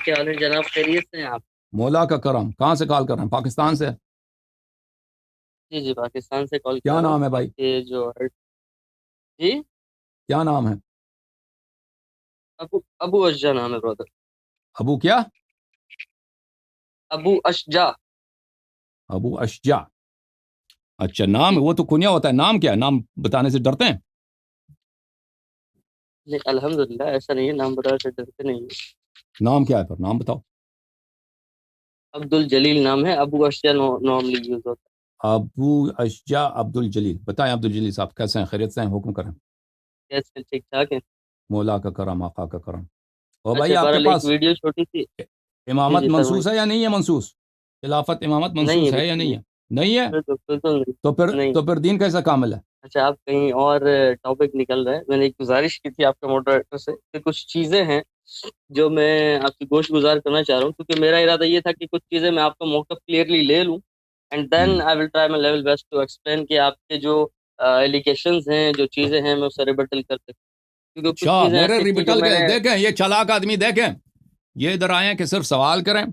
کیا حال ہے جناب؟ خیریت سے ہیں آپ؟ مولا کا کرم. کہاں سے کال کر رہے ہیں؟ پاکستان سے. جی جی، پاکستان سے کال کر کیا رہا ہوں. نام ہے بھائی؟ آپ کے جو جی کیا نام ہے؟ ابو اشجع نام ہے برادر. ابو کیا؟ ابو اشجع. ابو اشجع. اچھا نام جی وہ تو کنیا ہوتا ہے. نام کیا ہے؟ نام بتانے سے ڈرتے ہیں؟ نہیں، الحمدللہ ایسا نہیں ہے، نام بتانے سے ڈرتے نہیں ہے. نام کیا ہے پھر؟ نام بتاؤ. عبد الجلیل نام ہے، ابو اشجع نارملی یوز ہوتا ابو اشجع عبد الجلیل. بتائیں عبد الجلیل صاحب کیسے ہیں؟ خیریت سے ہیں؟ حکم کریں. ہے. کیسے؟ ٹھیک ٹھاک ہے. مولا کا کرم، آقا کا کرم. اور بھائی اچھا، آپ کے بہرحال ایک پاس ویڈیو چھوٹی سی. جی امامت جی فرمائیے. منسوس ہے یا نہیں ہے؟ منسوس خلافت امامت نہیں ہے، منسوس ہے یا بالکل نہیں نہیں. ہے؟ نہیں ہے. بالکل بالکل تو پھر نہیں. تو پھر دین کیسا کامل ہے؟ اچھا، آپ کہیں اور ٹاپک نکل رہے ہیں. میں نے ایک گزارش کی تھی آپ کے ماڈریٹر سے کہ کچھ چیزیں ہیں جو میں آپ کی گوش گزار کرنا چاہ رہا ہوں، کیونکہ میرا ارادہ یہ تھا کہ کچھ چیزیں میں آپ کا موقف کلیئرلی لے لوں and then I will try my level best to explain کہ آپ کے جو ایلیگیشنز ہیں، جو چیزیں ہیں، میں اسے ریبٹل کر سکوں. کیونکہ کچھ اچھا چیزیں میرے ایسی تھیں جو ریبٹل میں کے نے. دیکھیں، یہ چالاک آدمی دیکھیں، یہ ادھر آئے ہیں کہ صرف سوال کریں،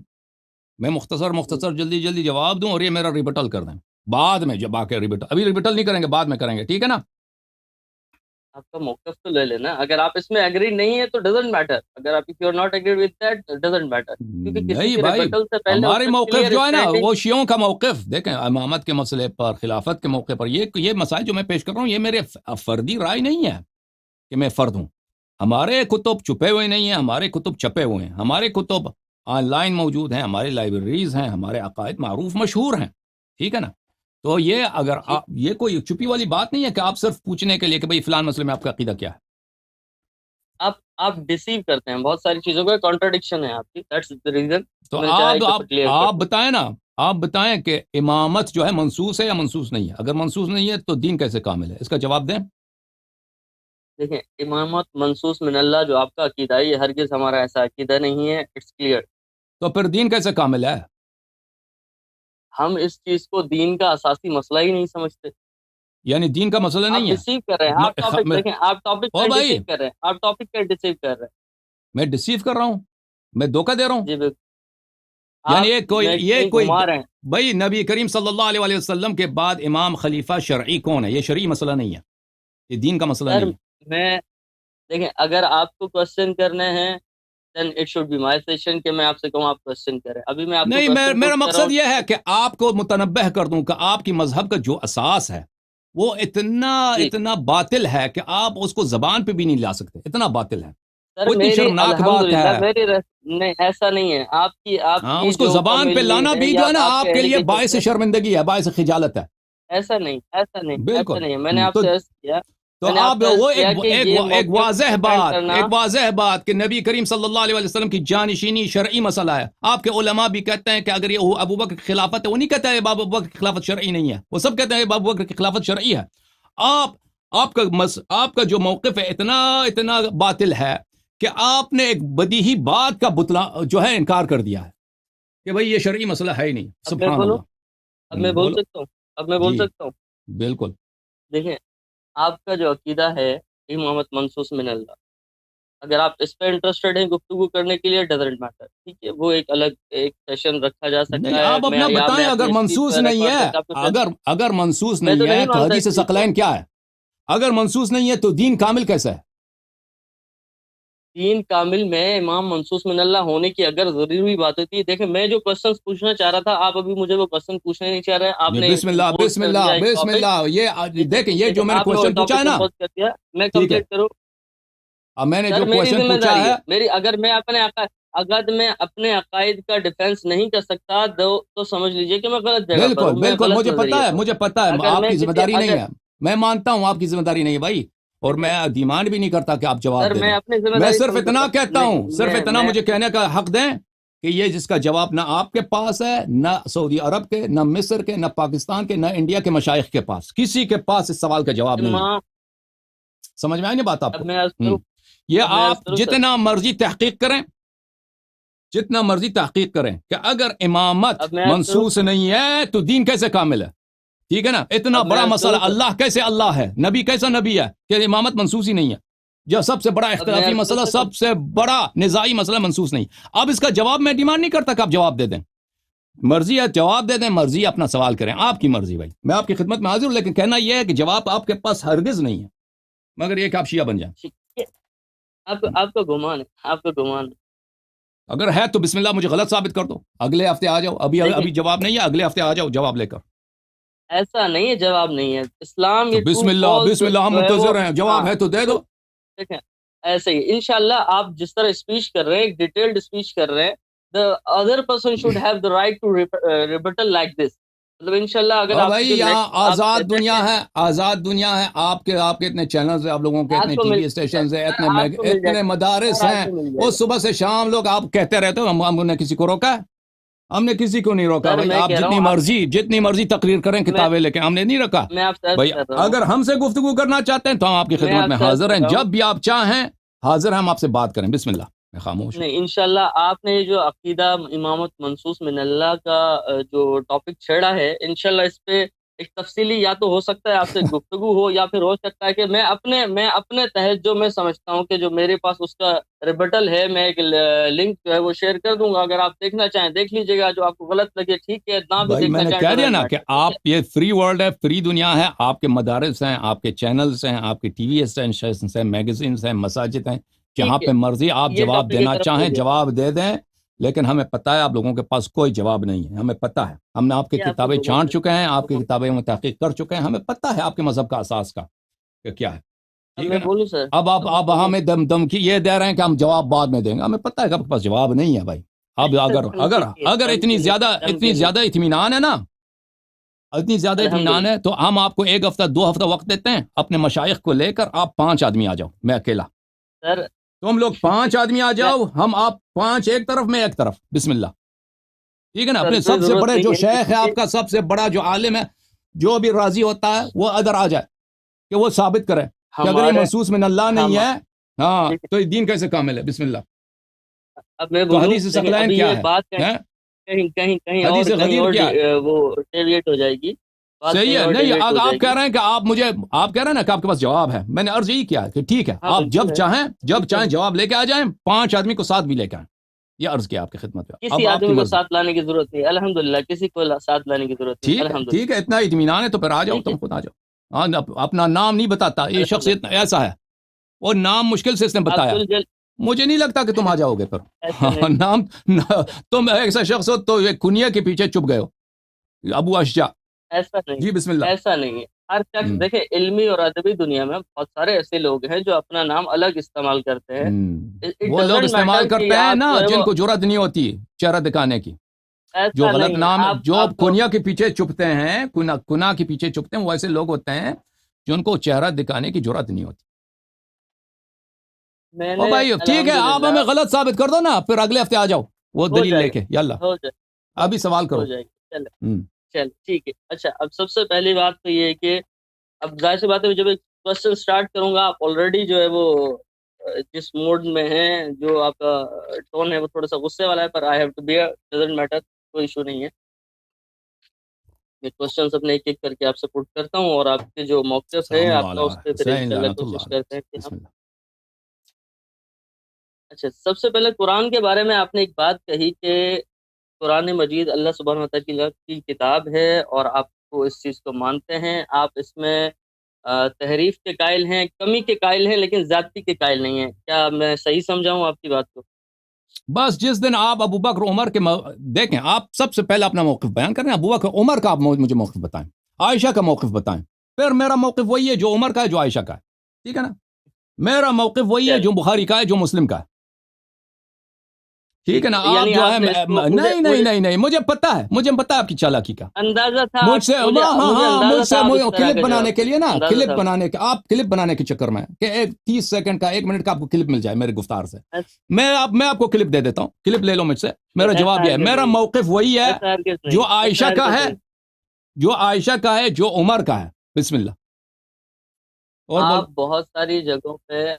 میں مختصر جلدی جلدی جواب دوں اور یہ میرا ریبٹل کر دیں. بعد میں جب آ کے ریبٹل، ابھی ریبٹل نہیں کریں گے، بعد میں کریں گے، ٹھیک ہے نا؟ آپ کا موقف تو لے لینا. اگر آپ اس میں ایگری نہیں ہے تو ڈزنٹ میٹر. اگر آپ if you are not agree with that doesn't matter, کیونکہ کسی نہیں کے بھائی، ریبٹل سے پہلے اس ہمارے کا موقف کلیئر جو ہے نا اسٹینڈنگ. وہ شیعوں کا موقف دیکھیں. امامت کے مسئلے پر، خلافت کے موقع پر یہ مسائل جو میں پیش کر رہا ہوں، یہ میرے فردی رائے نہیں ہے کہ میں فرد ہوں. ہمارے کتب چھپے ہوئے نہیں ہیں، ہمارے کتب چھپے ہوئے ہیں، ہمارے کتب آن لائن موجود ہیں، ہماری لائبریریز ہیں، ہمارے عقائد معروف مشہور ہیں، ٹھیک ہے نا؟ تو یہ اگر یہ کوئی چھپی والی بات نہیں ہے کہ آپ صرف پوچھنے کے لیے کہ بھئی فلان مسئلے میں آپ کا عقیدہ کیا ہے. آپ ڈیسیو کرتے ہیں بہت ساری چیزوں کا، کانٹرڈکشن ہے آپ کی. دیٹس the reason تو میں نے چاہا کہ کلیئر کر آپ دوں. بتائیں نا، آپ بتائیں کہ امامت جو ہے منسوس ہے یا منسوس نہیں ہے؟ اگر منسوس نہیں ہے تو دین کیسے کامل ہے؟ اس کا جواب دیں. دیکھیں، امامت منصوص من اللہ جو آپ کا عقیدہ ہے، یہ ہرگز ہمارا ایسا عقیدہ نہیں ہے. It's clear. تو پھر دین کیسے کامل ہے؟ ہم اس چیز کو دین کا اساسی مسئلہ ہی نہیں سمجھتے. یعنی دین کا مسئلہ آپ نہیں ہے؟ ڈیسیو کر رہے ہیں. آپ ٹاپک دیکھیں، آپ ٹاپک او کا بھائی، ڈیسیو کر رہے ہیں. آپ ٹاپک کا ڈیسیو کر رہے ہیں. میں ڈسیو کر رہا ہوں؟ میں دھوکہ دے رہا ہوں؟ جی بالکل. یعنی آپ میں یہ کہیں کوئی گھما رہے ہیں. بھائی نبی کریم صلی اللہ علیہ وسلم کے بعد امام خلیفہ شرعی کون ہے؟ یہ شرعی مسئلہ نہیں ہے، یہ دین کا مسئلہ سر نہیں ہے. میں دیکھیں، اگر آپ کو کوشچن کرنے ہیں then it should be my session کہ میں آپ سے کہوں آپ کوشچن کریں. ابھی میں آپ کو نہیں، کوشچن میرا پوچھ کر رہا مقصد ہوں. یہ ہے کہ آپ کو متنبہ کر دوں کہ آپ کی مذہب کا جو اساس ہے وہ جی اتنا باطل ہے کہ آپ اس کو زبان پہ بھی نہیں لا سکتے، اتنا باطل ہے. سر، وہ اتنی میری شرمناک بات الحمدللہ ہے. نہیں، ایسا نہیں ہے. آپ ہاں، کی اس کو جو کم زبان پہ علمی لانا ہے بھی جو یا ہے نا آپ آپ کے کے لیے ایلیگیشن باعث ہے، شرمندگی ہے، باعث خجالت ہے. ایسا نہیں، ایسا نہیں، ایسا بالکل. نہیں ہے. میں نے آپ تو سے عرض کیا. تو میں نے آپ آپ سے عرض وہ کیا کہ یہ ایک موقف واضح ڈیفینڈ بات کرنا. ایک واضح بات کہ نبی کریم صلی اللہ علیہ وسلم کی جانشینی شرعی مسئلہ ہے. آپ کے علماء بھی کہتے ہیں کہ اگر یہ ابو بکر کی خلافت ہے، وہ نہیں کہتے ہیں ابو بکر کی خلافت شرعی نہیں ہے، وہ سب کہتے ہیں ابو بکر کی خلافت شرعی ہے. آپ کا جو موقف ہے اتنا باطل ہے کہ آپ نے ایک بدیہی بات کا جو ہے انکار کر دیا ہے کہ بھئی یہ شرعی مسئلہ ہے ہی نہیں. اب میں سبحان بولوں؟ اللہ. اب میں بول بولو. سکتا ہوں؟ اب میں بول جی سکتا ہوں؟ بالکل. دیکھیں، آپ کا جو عقیدہ ہے امامت منصوص من اللہ، اگر آپ اس پہ انٹرسٹڈ ہیں گفتگو کرنے کے لیے ڈزنٹ میٹر، ٹھیک ہے. وہ ایک الگ ایک سیشن رکھا جا نہیں، سکتا ہے. آپ میں اپنا یا میں بتائیں. اگر اپنی اسپیچ منسوس کا نہیں ریکارڈ ہے، کر کے آپ کو سینڈ. اگر منسوس میں تو نہیں ہے نہیں تو مانتا حدیث اس چیز کو. ثقلین کیا ہے؟ اگر منسوس نہیں ہے تو دین کامل کیسا ہے؟ دین کامل میں امام منصوص من اللہ ہونے کی اگر ضروری بات ہوتی ہے. دیکھیں، میں جو کوشچنس پوچھنا چاہ رہا تھا، آپ ابھی مجھے وہ کوشچن پوچھنے نہیں چاہ رہے. آپ نے بسم اللہ امپوز بسم کر اللہ دیا ایک بسم ٹاپک. اللہ. یہ ٹھیک ہے، دیکھیں، یہ ٹھیک ہے. جو میں نے آپ نے وہ کوشچن پوچھا ہے ٹاپک نا، امپوز کر دیا. میں ٹھیک ہے. کمپلیٹ کروں. اب میں نے سر، جو میری کوشچن ذمہ پوچھا داری ہے، ہے. اگر میں اپنے عقائد کا ڈیفینس نہیں کر سکتا تو سمجھ لیجئے کہ میں غلط جگہ پر بالکل ہوں، میں بالکل غلط مجھے نظریے پر ہوں. پتا ہے اگر آپ میں کی ذمہ کسی داری نہیں اگر ہے. میں مانتا ہوں آپ کی ذمہ داری نہیں ہے بھائی، اور دیکھیں، میں ڈیمانڈ بھی نہیں کرتا کہ آپ جواب سر دے میں دیں. اپنی ذمہ میں داری صرف سمجھوں اتنا گا. کہتا نہیں، ہوں، صرف اتنا مجھے کہنے کا حق دیں کہ یہ جس کا جواب نہ آپ کے پاس ہے، نہ سعودی عرب کے، نہ مصر کے، نہ پاکستان کے، نہ انڈیا کے مشائخ کے پاس، کسی کے پاس اس سوال کا جواب نہیں ہے. امام. سمجھ میں آئی نہیں بات آپ اب کو؟ میں عرض کروں. یہ اب میں عرض آپ کروں سر. جتنا مرضی تحقیق کریں کہ اگر امامت اب میں عرض کروں. منسوس نہیں ہے تو دین کیسے کامل ہے؟ ٹھیک ہے نا؟ اتنا اب میں بڑا عرض مسئلہ، کروں سر. اللہ کیسے اللہ ہے، نبی کیسا نبی ہے کہ امامت منسوس ہی نہیں ہے؟ جو سب سے بڑا اختلافی مسئلہ، سب سے بڑا نزاعی مسئلہ منسوخ نہیں. اب اس کا جواب میں ڈیمانڈ نہیں کرتا کہ آپ جواب دے دیں، مرضی ہے جواب دے دیں، مرضی اپنا سوال کریں، آپ کی مرضی بھائی، میں آپ کی خدمت میں حاضر ہوں. لیکن کہنا یہ ہے کہ جواب آپ کے پاس ہرگز نہیں ہے، مگر یہ کہ آپ شیعہ بن جائیں. آپ کا گمان ہے، آپ کا گمان ہے. اگر ہے تو بسم اللہ مجھے غلط ثابت کر دو، اگلے ہفتے آ جاؤ. ابھی جواب نہیں ہے، اگلے ہفتے آ جاؤ جواب لے کر. ایسا نہیں ہے، جواب نہیں ہے. اسلام تو یہ بسم اللہ ہم منتظر ہیں، جواب ہے تو دے دو. دیکھیں ایسے ہی انشاءاللہ آپ جس طرح اسپیچ کر رہے ہیں، ایک ڈیٹیلڈ اسپیچ کر رہے ہیں، the other person should have the right to rebuttal like this. مطلب انشاءاللہ اگر آپ بھائی یہاں آزاد دنیا ہے، آزاد دنیا ہے. آپ کے اتنے چینلز ہیں، آپ لوگوں کے اتنے ٹی وی اسٹیشنز ہیں، اتنے مدارس ہیں، وہ صبح سے شام لوگ آپ کہتے رہتے ہو. ہم نے کسی کو روکا ہے؟ ہم نے کسی کو نہیں روکا بھائی. آپ جتنی مرضی تقریر کریں کتابیں لے کے، ہم نے نہیں رکھا بھائی. اگر ہم سے گفتگو کرنا چاہتے ہیں تو ہم آپ کی خدمت میں حاضر ہیں، جب بھی آپ چاہیں حاضر ہیں، ہم آپ سے بات کریں. بسم اللہ. میں خاموش نہیں. انشاءاللہ آپ نے جو عقیدہ امامت منصوص من اللہ کا جو ٹاپک چھیڑا ہے، انشاءاللہ اس پہ ایک تفصیلی یا تو ہو سکتا ہے آپ سے گفتگو ہو، یا پھر ہو سکتا ہے کہ میں اپنے تحت جو میں سمجھتا ہوں کہ جو میرے پاس اس کا ریبٹل ہے، میں ایک لنک جو ہے وہ شیئر کر دوں گا. اگر آپ دیکھنا چاہیں دیکھ لیجیے گا، جو آپ کو غلط لگے ٹھیک ہے، نہ بھی بھائی میں دیکھنا نے چاہیں کہہ تو دیا نا کہ آپ یہ فری ورلڈ ہے، فری دنیا ہے. آپ کے مدارس ہیں، آپ کے چینلز ہیں، آپ کے ٹی وی اسٹیشنز ہیں، میگزینز ہیں، مساجد ہیں، جہاں پہ مرضی آپ جواب دینا چاہیں جواب دے دیں. لیکن ہمیں پتہ ہے آپ لوگوں کے پاس کوئی جواب نہیں ہے، ہمیں پتہ ہے. ہم نے آپ کی کتابیں چھانٹ چکے ہیں، آپ کی کتابیں میں تحقیق کر چکے ہیں، ہمیں پتہ ہے آپ کے مذہب کا اساس کا کہ کیا ہے. ٹھیک ہے نا؟ اب آپ ہمیں دمکی یہ دے رہے ہیں کہ ہم جواب بعد میں دیں گے. ہمیں پتہ ہے کہ آپ کے پاس جواب نہیں ہے بھائی. اب اگر اتنی زیادہ اطمینان ہے نا، اتنی زیادہ اطمینان ہے، تو ہم آپ کو 1 ہفتہ 2 ہفتہ وقت دیتے ہیں. اپنے مشائخ کو لے کر آپ 5 آدمی آ جاؤ، میں اکیلا. تم لوگ 5 آدمی آ جاؤ، ہم آپ 5 ایک طرف، میں ایک طرف. بسم اللہ. ٹھیک ہے نا؟ اپنے سب سے بڑے جو شیخ ہے آپ کا، سب سے بڑا جو عالم ہے، جو بھی راضی ہوتا ہے وہ ادھر آ جائے کہ وہ ثابت کرے کہ اگر یہ منصوص من اللہ نہیں ہے، ہاں تو یہ دین کیسے کامل ہے. بسم اللہ. اب میں تو حدیث ثقلین کیا ہے؟ کہیں حدیث غدیر کیا ہے؟ وہ ڈیویٹ ہو جائے گی. صحیح ہے. نہیں آپ کہہ رہے ہیں کہ آپ کہہ رہے ہیں نا کہ آپ کے پاس جواب ہے. میں نے عرض یہی کیا کہ ٹھیک ہے، آپ جب چاہیں جواب لے کے آ جائیں. 5 آدمی کو ساتھ بھی لے کے آئیں. یہ عرض کیا آپ کی خدمت میں. کسی آدمی کو ساتھ لانے کی ضرورت نہیں، الحمدللہ کسی کو ساتھ لانے کی ضرورت نہیں. ٹھیک ہے، اتنا اطمینان ہے تو پھر آ جاؤ، تم خود آ جاؤ. اپنا نام نہیں بتاتا یہ شخص، ایسا ہے وہ نام مشکل سے اس نے بتایا. مجھے نہیں لگتا کہ تم آ جاؤ گے پھر. نام تم ایسا شخص ہو تو ایک کنیا کے پیچھے چھپ گئے ہو، ابو اشجع. ایسا نہیں، جی بسم اللہ. ایسا نہیں ہے. ہر شخص دیکھیں، علمی اور ادبی دنیا میں بہت سارے ایسے لوگ ہیں جو اپنا نام الگ استعمال کرتے ہیں. وہ لوگ استعمال کرتے ہیں نا جن کو جرأت نہیں ہوتی چہرہ دکھانے کی، جو غلط نام، جو کنیا کے پیچھے چھپتے ہیں، کنا کے پیچھے چھپتے ہیں، وہ ایسے لوگ ہوتے ہیں جن کو چہرہ دکھانے کی جرأت نہیں ہوتی. او بھائی ٹھیک ہے، آپ ہمیں غلط ثابت کر دو نا، پھر اگلے ہفتے آ جاؤ وہ دلیل لے کے. یاللہ ابھی سوال کرو. چل ٹھیک ہے. اچھا، اب سب سے پہلی بات تو یہ ہے کہ اب ظاہر سی بات ہے، جب ایک کوشچن سٹارٹ کروں گا، آپ آلریڈی جو ہے وہ جس موڈ میں ہیں، جو آپ کا ٹون ہے وہ تھوڑا سا غصے والا ہے، پر I have to be, doesn't matter, کوئی ایشو نہیں ہے. میں کوشچنس اپنے ایک ایک کر کے آپ سے پٹ کرتا ہوں، اور آپ کے جو موقف ہے آپ کا اس پہ پھر انشاءاللہ کوشش کرتے ہیں کہ ہم. اچھا، سب سے پہلے قرآن کے بارے میں آپ نے ایک بات کہی کہ قرآن مجید اللہ سبحانہ و تعالیٰ کی کتاب ہے، اور آپ کو اس چیز کو مانتے ہیں. آپ اس میں تحریف کے قائل ہیں، کمی کے قائل ہیں، لیکن زیادتی کے قائل نہیں ہیں. کیا میں صحیح سمجھاؤں آپ کی بات کو؟ بس جس دن آپ ابو بکر عمر کے دیکھیں، آپ سب سے پہلے اپنا موقف بیان کریں. ابو بکر عمر کا آپ مجھے موقف بتائیں، عائشہ کا موقف بتائیں. پھر میرا موقف وہی ہے جو عمر کا ہے، جو عائشہ کا ہے. ٹھیک ہے نا؟ میرا موقف وہی ہے جو بخاری کا ہے، جو مسلم کا ہے. ٹھیک ہے نا؟ آپ جو ہے نہیں، مجھے پتا ہے آپ کی چالاکی کا اندازہ تھا. مجھ سے کلپ بنانے کے لیے نا، آپ کلپ بنانے کے چکر میں کہ 30 سیکنڈ کا 1 منٹ کا آپ کو کلپ مل جائے میرے گفتار سے. میں آپ کو کلپ دے دیتا ہوں، کلپ لے لو مجھ سے. میرا جواب یہ ہے، میرا موقف وہی ہے جو عائشہ کا ہے، جو عمر کا ہے. بسم اللہ. اور بہت ساری جگہوں پہ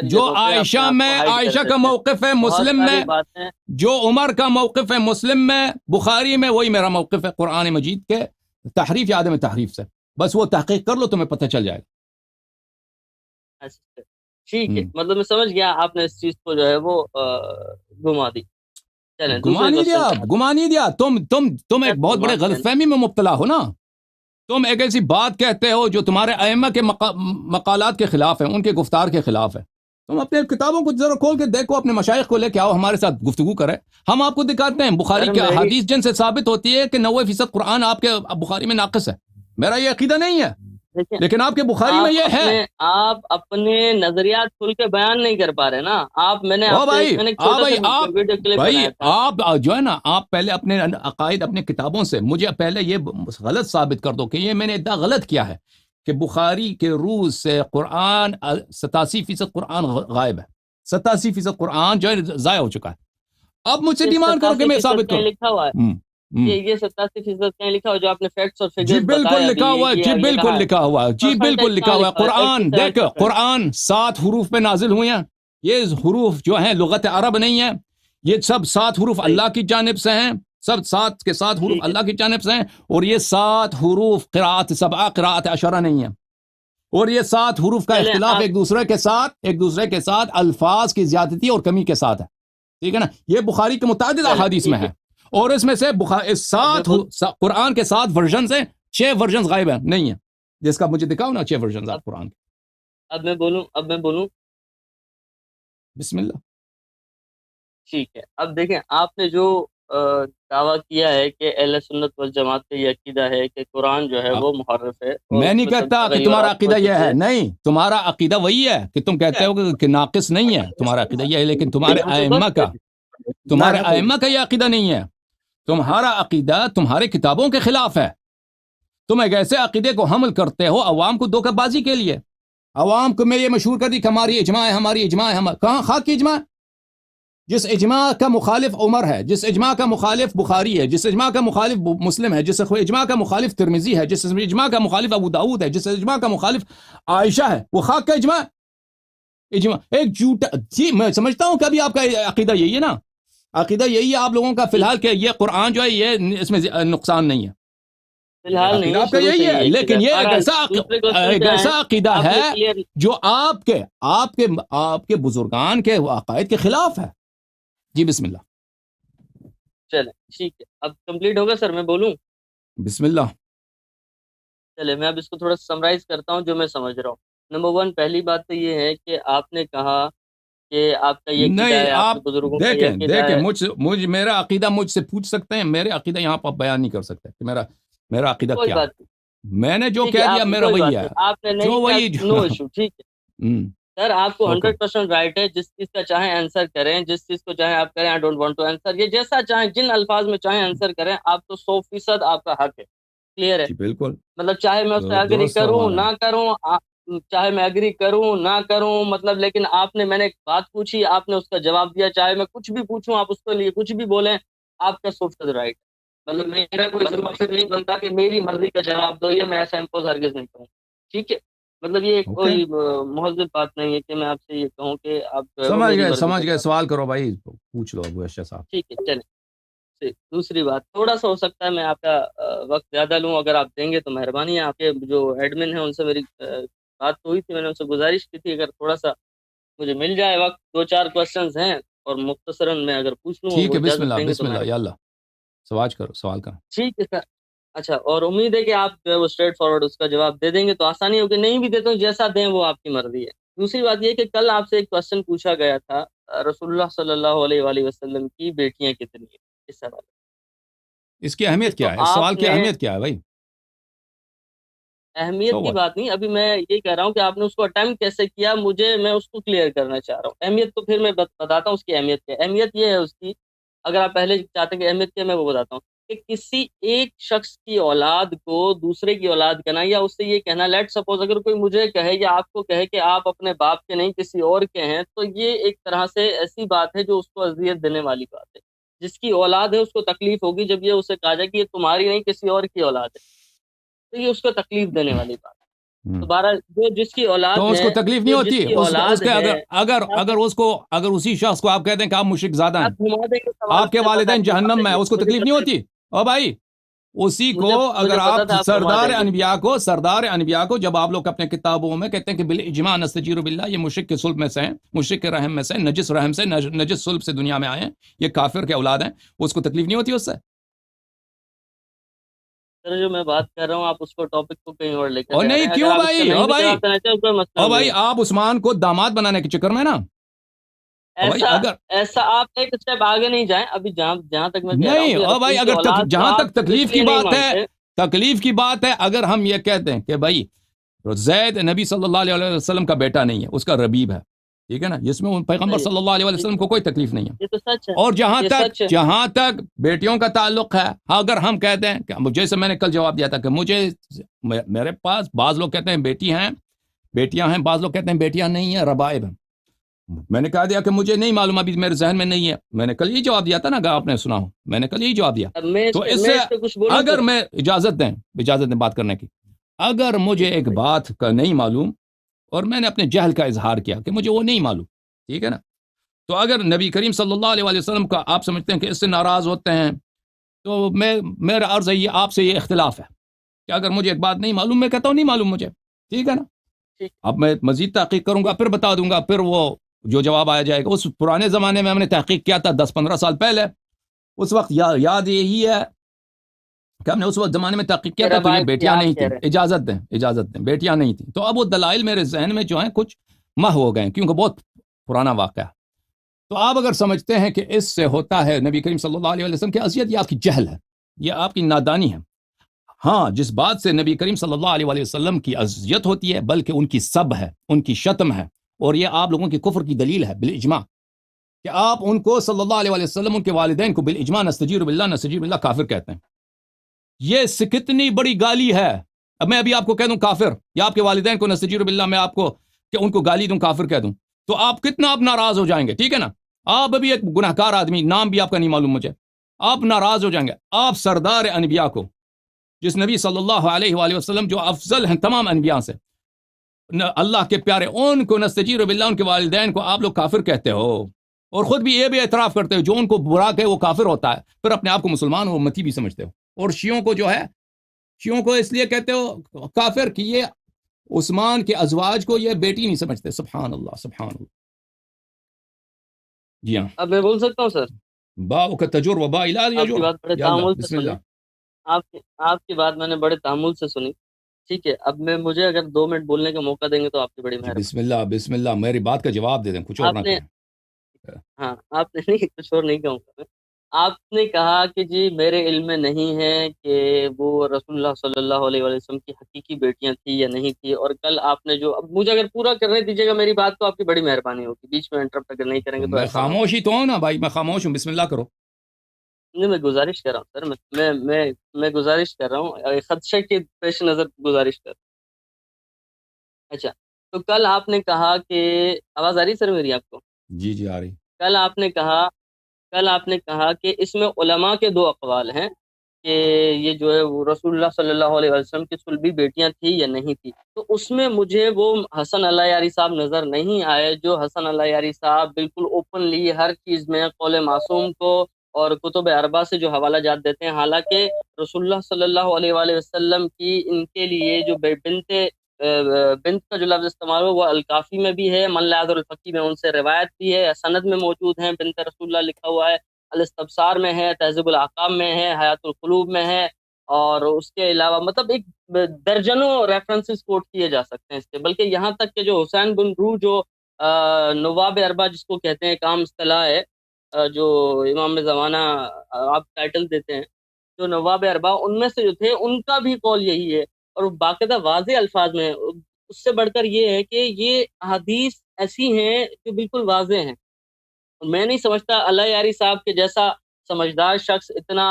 جو عائشہ کا موقف ہے مسلم میں، جو عمر کا موقف ہے مسلم میں، بخاری میں، وہی میرا موقف ہے قرآن مجید کے تحریف یا عدم تحریف سے. بس وہ تحقیق کر لو، تمہیں پتہ چل جائے گا. ٹھیک ہے، مطلب میں سمجھ گیا آپ نے اس چیز کو جو ہے وہ گھما دی. چلیں گما دوسرے نہیں دیا، کوشچن. گما نہیں دیا. تم ایک بہت بڑے غلط فہمی میں مبتلا ہو نا. تم ایک ایسی بات کہتے ہو جو تمہارے ائمہ کے مقالات کے خلاف ہے، ان کے گفتار کے خلاف ہے. تم اپنے کتابوں کو ذرا کھول کے دیکھو، اپنے مشائخ کو لے کے آؤ، ہمارے ساتھ گفتگو کرے. ہم آپ کو دکھاتے ہیں بخاری سر کے میری احادیث جن سے ثابت ہوتی ہے کہ 90% قرآن آپ کے بخاری میں ناقص ہے. میرا یہ عقیدہ نہیں ہے، دیکھیں، لیکن آپ کے بخاری میں یہ ہے. آپ اپنے نظریات کھل کے بیان نہیں کر پا رہے نا. میں نے آپ سے ایک چھوٹا سا ویڈیو کلپ بنایا تھا. آپ جو ہے نا، آپ پہلے اپنے عقائد اپنے کتابوں سے مجھے پہلے یہ غلط ثابت کر دو کہ یہ میں نے اتنا غلط کیا ہے کہ بخاری کے روز سے قرآن 87% قرآن غائب ہے. 87% قرآن جو ہے ضائع ہو چکا ہے. اب مجھ سے ڈیمانڈ کرو کہ میں ثابت کروں. لکھا ہوا ہے یہ 87% کہیں لکھا ہوا جو آپ نے فیکٹس اور جی فگرز بالکل لکھا ہوا ہے، جی بالکل لکھا ہوا ہے، جی بالکل لکھا ہوا ہے. قرآن دیکھ، قرآن 7 حروف پہ نازل ہوئے ہیں. یہ حروف جو ہیں لغت عرب نہیں ہے، یہ سب 7 حروف اللہ کی جانب سے ہیں. سب 7 کے 7 حروف اللہ کی جانب سے ہیں. اور یہ 7 حروف قراءت سبعہ قراءت عشرہ نہیں ہے. اور یہ 7 حروف کا اختلاف ایک دوسرے کے ساتھ الفاظ کی زیادتی اور کمی کے ساتھ ہے. ٹھیک ہے نا. یہ بخاری کے متعدد احادیث میں ہے، اور اس میں سے 7 قرآن کے 7 ورژنز ہیں، 6 ورژنز غائب ہیں، نہیں ہیں. جس کا مجھے دکھاؤ نا 6 ورژنز آپ قرآن کے. اب میں بولوں بسم اللہ. ٹھیک ہے. اب دیکھیں، آپ نے جو دعویٰ کیا ہے کہ اہل سنت والجماعت کا یہ عقیدہ ہے کہ قرآن جو ہے وہ محرف ہے. میں نہیں کہتا کہ تمہارا عقیدہ یہ ہے، نہیں، تمہارا عقیدہ وہی ہے کہ تم کہتے ہو کہ ناقص نہیں ہے. تمہارا عقیدہ یہ ہے، لیکن تمہارے ائمہ کا یہ عقیدہ نہیں ہے. تمہارا عقیدہ تمہارے کتابوں کے خلاف ہے. تم ایک ایسے عقیدے کو حمل کرتے ہو عوام کو دھوکہ بازی کے لیے. عوام کو میں یہ مشہور کر دی کہ ہماری اجماع ہے. کہاں خاک کی اجماع؟ جس اجماع کا مخالف عمر ہے، جس اجماع کا مخالف بخاری ہے، جس اجماع کا مخالف مسلم ہے، جس اجماع کا مخالف ترمذی ہے، جس اجماع کا مخالف ابو داؤد ہے، جس اجماع کا مخالف عائشہ ہے، وہ خاک کا اجماع ایک جھوٹا. جی میں سمجھتا ہوں کہ ابھی آپ کا عقیدہ یہی ہے نا. عقیدہ یہی ہے آپ لوگوں کا فی الحال کہ یہ قرآن جو ہے یہ اس میں نقصان نہیں ہے. فی الحال نہیں، آپ کا یہی ہے، لیکن یہ ایک ایسا عقیدہ ہے جو آپ کے بزرگان کے عقائد کے خلاف ہے. جی بسم اللہ. چلیں ٹھیک ہے. اب کمپلیٹ ہوگا سر، میں بولوں؟ بسم اللہ. چلے میں اب اس کو تھوڑا سمرائز کرتا ہوں جو میں سمجھ رہا ہوں. نمبر 1 پہلی بات تو یہ ہے کہ آپ نے کہا کہ آپ کا یہ نہیں، آپ دیکھیں میرا عقیدہ مجھ سے پوچھ سکتے ہیں. میرے عقیدہ یہاں پر بیان نہیں کر سکتے کہ میرا عقیدہ کیا ہے. میں نے جو کہہ دیا میرا وہی ہے. آپ نے نہیں، نو ایشو. ٹھیک ہے سر، آپ کو 100% رائٹ ہے. جس چیز کا چاہیں آنسر کریں، جس چیز کو چاہیں آپ کریں. I don't want to answer. یہ جیسا چاہیں، جن الفاظ میں چاہیں آنسر کریں. آپ تو 100% آپ کا حق ہے. کلیئر ہے؟ بالکل. مطلب چاہے میں اس سے اگری کروں نہ کروں، چاہے میں اگری کروں نہ کروں، مطلب لیکن آپ نے، میں نے ایک بات پوچھی، آپ نے اس کا جواب دیا. چاہے میں کچھ بھی پوچھوں، آپ اس کے لیے کچھ بھی بولیں، آپ کا 100% رائٹ. مطلب میرا کوئی مقصد نہیں بنتا کہ میری مرضی کا جواب دو، یہ میں ایسا امپوز ہرگز نہیں کروں. ٹھیک ہے؟ مطلب یہ کوئی مہذب بات نہیں ہے کہ میں آپ سے یہ کہوں کہ آپ سمجھ گئے. سوال کرو بھائی، پوچھ لو ابو ارشد صاحب. ٹھیک ہے چلیں. دوسری بات، تھوڑا سا ہو سکتا ہے میں آپ کا وقت زیادہ لوں، اگر آپ دیں گے تو مہربانی ہے. آپ کے جو ایڈمن ہیں ان سے میری بات تو ہوئی تھی، میں نے ان سے گزارش کی تھی اگر تھوڑا سا مجھے مل جائے وقت. 2-4 کوسچنز ہیں اور مختصراً میں اگر پوچھ لوں. ٹھیک ہے، بسم اللہ یا اللہ سوال کرو. ٹھیک ہے سر. اچھا، اور امید ہے کہ آپ جو ہے وہ اسٹریٹ فارورڈ اس کا جواب دے دیں گے تو آسانی ہوگی. نہیں بھی دیتا ہوں، جیسا دیں وہ آپ کی مرضی ہے. دوسری بات یہ کہ کل آپ سے ایک کوسچن پوچھا گیا تھا، رسول اللہ صلی اللہ علیہ وآلہ وسلم کی بیٹیاں کتنی ہیں؟ اس سوال اس کی اہمیت کیا ہے؟ اس سوال کی اہمیت کیا ہے بھائی؟ اہمیت کی بات نہیں، ابھی میں یہ کہہ رہا ہوں کہ آپ نے اس کو اٹیمپٹ کیسے کیا، میں اس کو کلیئر کرنا چاہ رہا ہوں. اہمیت تو پھر میں بتاتا ہوں اس کی اہمیت کیا ہے. اہمیت یہ ہے اس کی، اگر آپ پہلے چاہتے ہیں کہ اہمیت کیا، میں وہ بتاتا ہوں کہ کسی ایک شخص کی اولاد کو دوسرے کی اولاد کہنا، یا اس سے یہ کہنا، لیٹ سپوز اگر کوئی مجھے کہے یا آپ کو کہے کہ آپ اپنے باپ کے نہیں کسی اور کے ہیں، تو یہ ایک طرح سے ایسی بات ہے جو اس کو اذیت دینے والی بات ہے. جس کی اولاد ہے اس کو تکلیف ہوگی جب یہ اسے کہا جائے کہ یہ تمہاری نہیں کسی اور کی اولاد ہے، تو یہ اس کو تکلیف دینے والی بات ہے. دوبارہ جو جس کی اولاد تو اس کو تکلیف نہیں ہوتی اگر اسی شخص کو آپ کہتے ہیں کہ آپ مشرک زادہ ہیں، آپ کے والدین جہنم میں، اس کو تکلیف نہیں ہوتی؟ او بھائی اسی کو مجھے اگر پتا آپ تھا آپ فرما دیں گے. سردار انبیاء کو جب آپ لوگ اپنے کتابوں میں کہتے ہیں کہ بالاجماع نستجیر باللہ، یہ مشرک کے صلب میں سے ہیں، مشرک کے رحم میں سے، نجس رحم سے، نجس صلب سے دنیا میں آئے ہیں، یہ کافر کے اولاد ہیں، اس کو تکلیف نہیں ہوتی اس سے؟ سر جو میں بات کر رہا ہوں آپ اس کو ٹاپک کو کہیں اور لے کے اور جا رہے نہیں، ہیں. اگر کیوں آپ اس کا بھائی؟ نہیں بھی جواب دینا چاہیں کوئی مسئلہ نہیں ہے. آپ عثمان کو داماد بنانے کے چکر میں نا، بھائی ایسا اگر ایسا آپ ایک اسٹیپ آگے نہیں جائیں. ابھی جہاں تک میں کہہ رہا ہوں نہیں، کہ بھائی رسول کی اگر اولاد کو جہاں آپ تک تکلیف اس کی لیے نہیں بات ہے، مانتے. اگر ہم یہ کہتے ہیں کہ بھائی زید نبی صلی اللہ علیہ وسلم کا بیٹا نہیں ہے، اس کا ربیب ہے، ٹھیک ہے نا، جس میں پیغمبر صحیح. صلی اللہ علیہ جی وسلم کو کوئی تکلیف نہیں ہے. یہ تو سچ ہے. اور یہ سچ ہے. جہاں تک بیٹیوں کا تعلق ہے، اگر ہم کہتے ہیں کہ جیسے میں نے کل جواب دیا تھا کہ میرے پاس بعض لوگ کہتے ہیں بیٹی ہیں، بیٹیاں ہیں، بعض لوگ کہتے ہیں بیٹیاں نہیں ہیں، ربائب ہیں. میں نے کہا دیا کہ مجھے نہیں معلوم، ابھی میرے ذہن میں نہیں ہے. میں نے کل یہ جواب دیا تھا نا، اگر آپ نے سنا ہو، میں نے کل یہی جواب دیا. اب میں تو اس سے اس پہ کچھ بولوں اگر سر. میں اجازت دیں بات کرنے کی، اگر مجھے ایک بات کا نہیں معلوم اور میں نے اپنے جہل کا اظہار کیا کہ مجھے وہ نہیں معلوم، ٹھیک ہے نا، تو اگر نبی کریم صلی اللہ علیہ وسلم کا آپ سمجھتے ہیں کہ اس سے ناراض ہوتے ہیں، تو میرا عرض ہے یہ آپ سے یہ اختلاف ہے کہ اگر مجھے ایک بات نہیں معلوم، میں کہتا ہوں نہیں معلوم مجھے، ٹھیک ہے نا. ٹھیک. اب میں مزید تحقیق کروں گا، پھر بتا دوں گا، پھر وہ جو جواب آیا جائے گا. اس پرانے زمانے میں ہم نے تحقیق کیا تھا 10-15 سال پہلے، اس وقت یاد یہی ہے کہ ہم نے اس وقت زمانے میں تحقیق کیا تھا تو یہ ربائب کی بیٹیاں آپ نہیں کہہ تھیں. رہے ہیں. اجازت دیں بیٹیاں نہیں تھیں. تو اب وہ دلائل میرے ذہن میں جو ہیں کچھ محو ہو گئے ہیں، کیونکہ بہت پرانا واقعہ ہے. تو آپ اگر سمجھتے ہیں کہ اس سے ہوتا ہے نبی کریم صلی اللہ علیہ وسلم کی اذیت، یہ آپ کی جہل ہے، یہ آپ کی نادانی ہے. ہاں، جس بات سے نبی کریم صلی اللہ علیہ وسلم کی اذیت ہوتی ہے بلکہ ان کی سب ہے، ان کی شتم ہے، اور یہ آپ لوگوں کی کفر کی دلیل ہے بالاجماع کہ آپ ان کو صلی اللہ علیہ وسلم، ان کے والدین کو بالاجماع نستجیر باللہ کافر کہتے ہیں. یہ کتنی بڑی گالی ہے. اب میں ابھی آپ کو کہہ دوں کافر، یا آپ کے والدین کو نستجیر باللہ میں آپ کو کہ ان کو گالی دوں، کافر کہہ دوں، تو آپ کتنا آپ ناراض ہو جائیں گے، ٹھیک ہے نا. آپ ابھی ایک گناہ کار آدمی، نام بھی آپ کا نہیں معلوم مجھے، آپ ناراض ہو جائیں گے. آپ سردار انبیاء کو، جس نبی صلی اللہ علیہ وآلہ وسلم جو افضل ہیں تمام انبیاء سے، اللہ کے پیارے، ان کو نستجیر باللہ، ان کے والدین کو آپ لوگ کافر کہتے ہو، اور خود بھی یہ بھی اعتراف کرتے ہو جو ان کو برا کہے وہ کافر ہوتا ہے، پھر اپنے آپ کو مسلمان و امتی بھی سمجھتے ہو. اور شیعوں کو جو ہے، شیعوں کو اس لیے کہتے ہو کافر کہ یہ عثمان کے ازواج کو یہ بیٹی نہیں سمجھتے. سبحان اللہ، سبحان اللہ. جی ہاں. اب میں بول سکتا ہوں سر. باؤ کا تجر و با الہ آپ کی یجر. بات بڑے یا اللہ، تحمل سے بسم سنی. اللہ. آپ کی بات میں نے بڑے تحمل سے سنی. ٹھیک ہے. اب مجھے اگر 2 منٹ بولنے کا موقع دیں گے تو آپ کی بڑی جی مہربانی. بسم اللہ، بسم اللہ. میری بات کا جواب دے دیں، کچھ اور نہ آپ نے کہیں. ہاں آپ نے نہیں کچھ اور نہیں کہوں گا میں. آپ نے کہا کہ جی میرے علم میں نہیں ہے کہ وہ رسول اللہ صلی اللہ علیہ وسلم کی حقیقی بیٹیاں تھیں یا نہیں تھی. اور کل آپ نے جو، اب مجھے اگر پورا کرنے دیجیے گا میری بات تو آپ کی بڑی مہربانی ہوگی. بیچ میں انٹرپٹ اگر نہیں کریں تو گے تو میں ایسا نہ ہو. خاموش ہی تو ہوں نا بھائی، میں خاموش ہوں. بسم اللہ کرو. نہیں میں گزارش کر رہا ہوں سر. میں گزارش کر رہا ہوں، خدشے کے پیش نظر گزارش کر رہا ہوں. اچھا. تو کل آپ نے کہا کہ آواز آ رہی ہے سر میری آپ کو؟ جی جی، آ رہی. کل آپ نے کہا کہ اس میں علماء کے 2 اقوال ہیں کہ یہ جو ہے وہ رسول اللہ صلی اللہ علیہ وسلم کی صلبی بیٹیاں تھیں یا نہیں تھی. تو اس میں مجھے وہ حسن اللہ یاری صاحب نظر نہیں آئے جو حسن اللہ یاری صاحب بالکل اوپنلی ہر چیز میں قول معصوم کو اور کتب اربع سے جو حوالہ جات دیتے ہیں. حالانکہ رسول اللہ صلی اللہ علیہ وآلہ وسلم کی ان کے لیے جو بنت کا جو لفظ استعمال ہو وہ الکافی میں بھی ہے، من لا یعذر الفقی میں ان سے روایت بھی ہے، سند میں موجود ہیں، بنت رسول اللہ لکھا ہوا ہے، الاستبصار میں ہے، تہذیب الاحکام میں ہے، حیات القلوب میں ہے. اور اس کے علاوہ مطلب ایک درجنوں ریفرنسز کوٹ کیے جا سکتے ہیں اس کے. بلکہ یہاں تک کہ جو حسین بن روح جو نواب اربع جس کو کہتے ہیں، ایک عام اصطلاح ہے جو امام زمانہ آپ ٹائٹل دیتے ہیں، جو نواب اربع ان میں سے جو تھے ان کا بھی قول یہی ہے. اور باقاعدہ واضح الفاظ میں. اس سے بڑھ کر یہ ہے کہ یہ احادیث ایسی ہیں جو بالکل واضح ہیں. میں نہیں سمجھتا اللہ یاری صاحب کے جیسا سمجھدار شخص، اتنا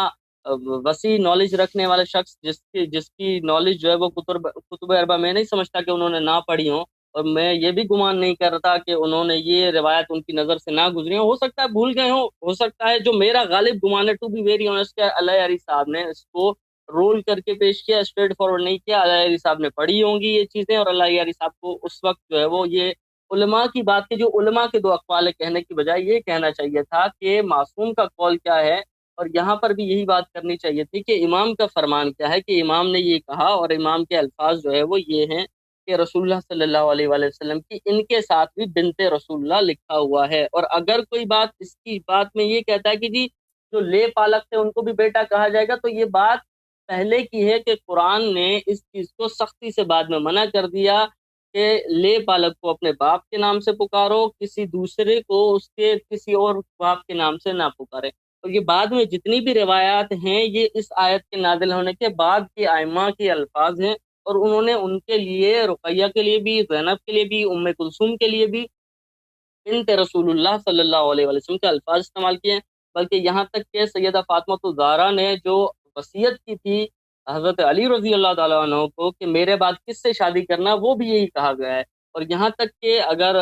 وسیع نالج رکھنے والا شخص، جس کی نالج جو ہے وہ کتب اربع، میں نہیں سمجھتا کہ انہوں نے نہ پڑھی ہوں. اور میں یہ بھی گمان نہیں کرتا کہ انہوں نے یہ روایت ان کی نظر سے نہ گزری ہوں. ہو سکتا ہے بھول گئے ہوں، ہو سکتا ہے. جو میرا غالب گمان ہے، ٹو بی ویری آنیسٹ، اللہ یاری صاحب نے اس کو رول کر کے پیش کیا، اسٹریٹ فارورڈ نہیں کیا. اللہ یاری صاحب نے پڑھی ہوں گی یہ چیزیں، اور اللہ یاری صاحب کو اس وقت جو ہے وہ یہ علماء کی بات کی، جو علماء کے 2 اقوال کہنے کی بجائے یہ کہنا چاہیے تھا کہ معصوم کا قول کیا ہے اور یہاں پر بھی یہی بات کرنی چاہیے تھی کہ امام کا فرمان کیا ہے، کہ امام نے یہ کہا، اور امام کے الفاظ جو ہے وہ یہ ہیں کہ رسول اللہ صلی اللہ علیہ وآلہ وسلم کی ان کے ساتھ بھی بنت رسول اللہ لکھا ہوا ہے۔ اور اگر کوئی بات اس کی بات میں یہ کہتا ہے کہ جی جو لے پالک تھے ان کو بھی بیٹا کہا جائے گا، تو یہ بات پہلے کی ہے کہ قرآن نے اس چیز کو سختی سے بعد میں منع کر دیا کہ لے پالک کو اپنے باپ کے نام سے پکارو، کسی دوسرے کو اس کے کسی اور باپ کے نام سے نہ پکارے۔ اور یہ بعد میں جتنی بھی روایات ہیں یہ اس آیت کے نازل ہونے کے بعد کے ائمہ کے الفاظ ہیں، اور انہوں نے ان کے لیے، رقیہ کے لیے بھی، زینب کے لیے بھی، ام کلثوم کے لیے بھی بنت رسول اللہ صلی اللہ علیہ وسلم کے الفاظ استعمال کیے ہیں۔ بلکہ یہاں تک کہ سیدہ فاطمہ الزہرا نے جو وصیت کی تھی حضرت علی رضی اللہ تعالیٰ عنہ کو کہ میرے بعد کس سے شادی کرنا، وہ بھی یہی کہا گیا ہے۔ اور یہاں تک کہ اگر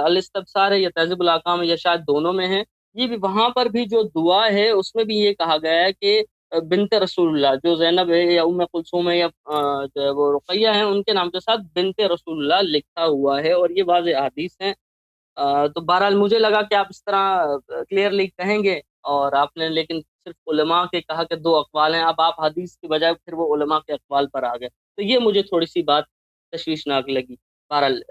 الاستبصار ہے یا تہذیب الاحکام ہے یا شاید دونوں میں ہے، یہ بھی وہاں پر بھی جو دعا ہے اس میں بھی یہ کہا گیا ہے کہ بنت رسول اللہ، جو زینب ہے یا ام کلثوم ہے یا جو ہے وہ رقیہ ہیں، ان کے نام کے ساتھ بنت رسول اللہ لکھا ہوا ہے، اور یہ واضح حدیث ہیں۔ تو بہرحال مجھے لگا کہ آپ اس طرح کلیئرلی کہیں گے، اور آپ نے لیکن صرف علماء کے کہا کہ دو اقوال ہیں، اب آپ حدیث کی بجائے پھر وہ علماء کے اقوال پر آ گئے، تو یہ مجھے تھوڑی سی بات تشویشناک لگی۔ بہرحال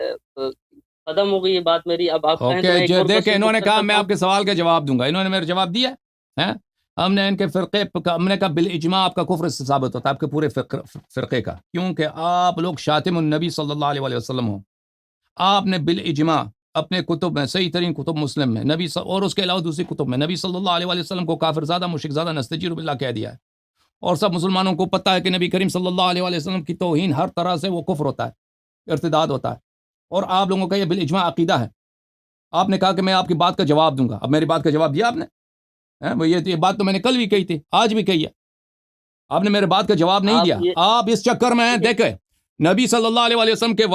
ختم ہو گئی یہ بات میری، اب آپ کہیں تو میں ایک اور دیکھیں کوشچن انہوں نے کر کہا سکتا میں ہوں۔ آپ کے سوال کا جواب دوں گا، انہوں نے میرا جواب دیا ہے۔ ہم نے ان کے فرقے ہم نے کہا بالاجماع آپ کا کفر سے ثابت ہوتا ہے، آپ کے پورے فرقے کا، کیونکہ آپ لوگ شاتم النبی صلی اللہ علیہ وآلہ وسلم ہو۔ آپ نے بالاجماع اپنے کتب میں، صحیح ترین کتب مسلم میں نبی اور اس کے علاوہ دوسری کتب میں نبی صلی اللہ علیہ وآلہ وسلم کو کافر زادہ، مشرک زادہ، نستجیر باللہ کہہ دیا ہے، اور سب مسلمانوں کو پتہ ہے کہ نبی کریم صلی اللہ علیہ وآلہ وسلم کی توہین ہر طرح سے وہ کفر ہوتا ہے، ارتداد ہوتا ہے، اور آپ لوگوں کا یہ بالاجماع عقیدہ ہے۔ آپ نے کہا کہ میں آپ کی بات کا جواب دوں گا، اب میری بات کا جواب دیا آپ نے؟ یہ بات تو میں نے کل بھی کہی تھی، آج بھی کہی ہے، آپ نے میرے بات کا جواب نہیں آپ دیا۔ یہ آپ اس چکر میں ہیں، دیکھیں نبی صلی اللہ علیہ وآلہ وسلم کے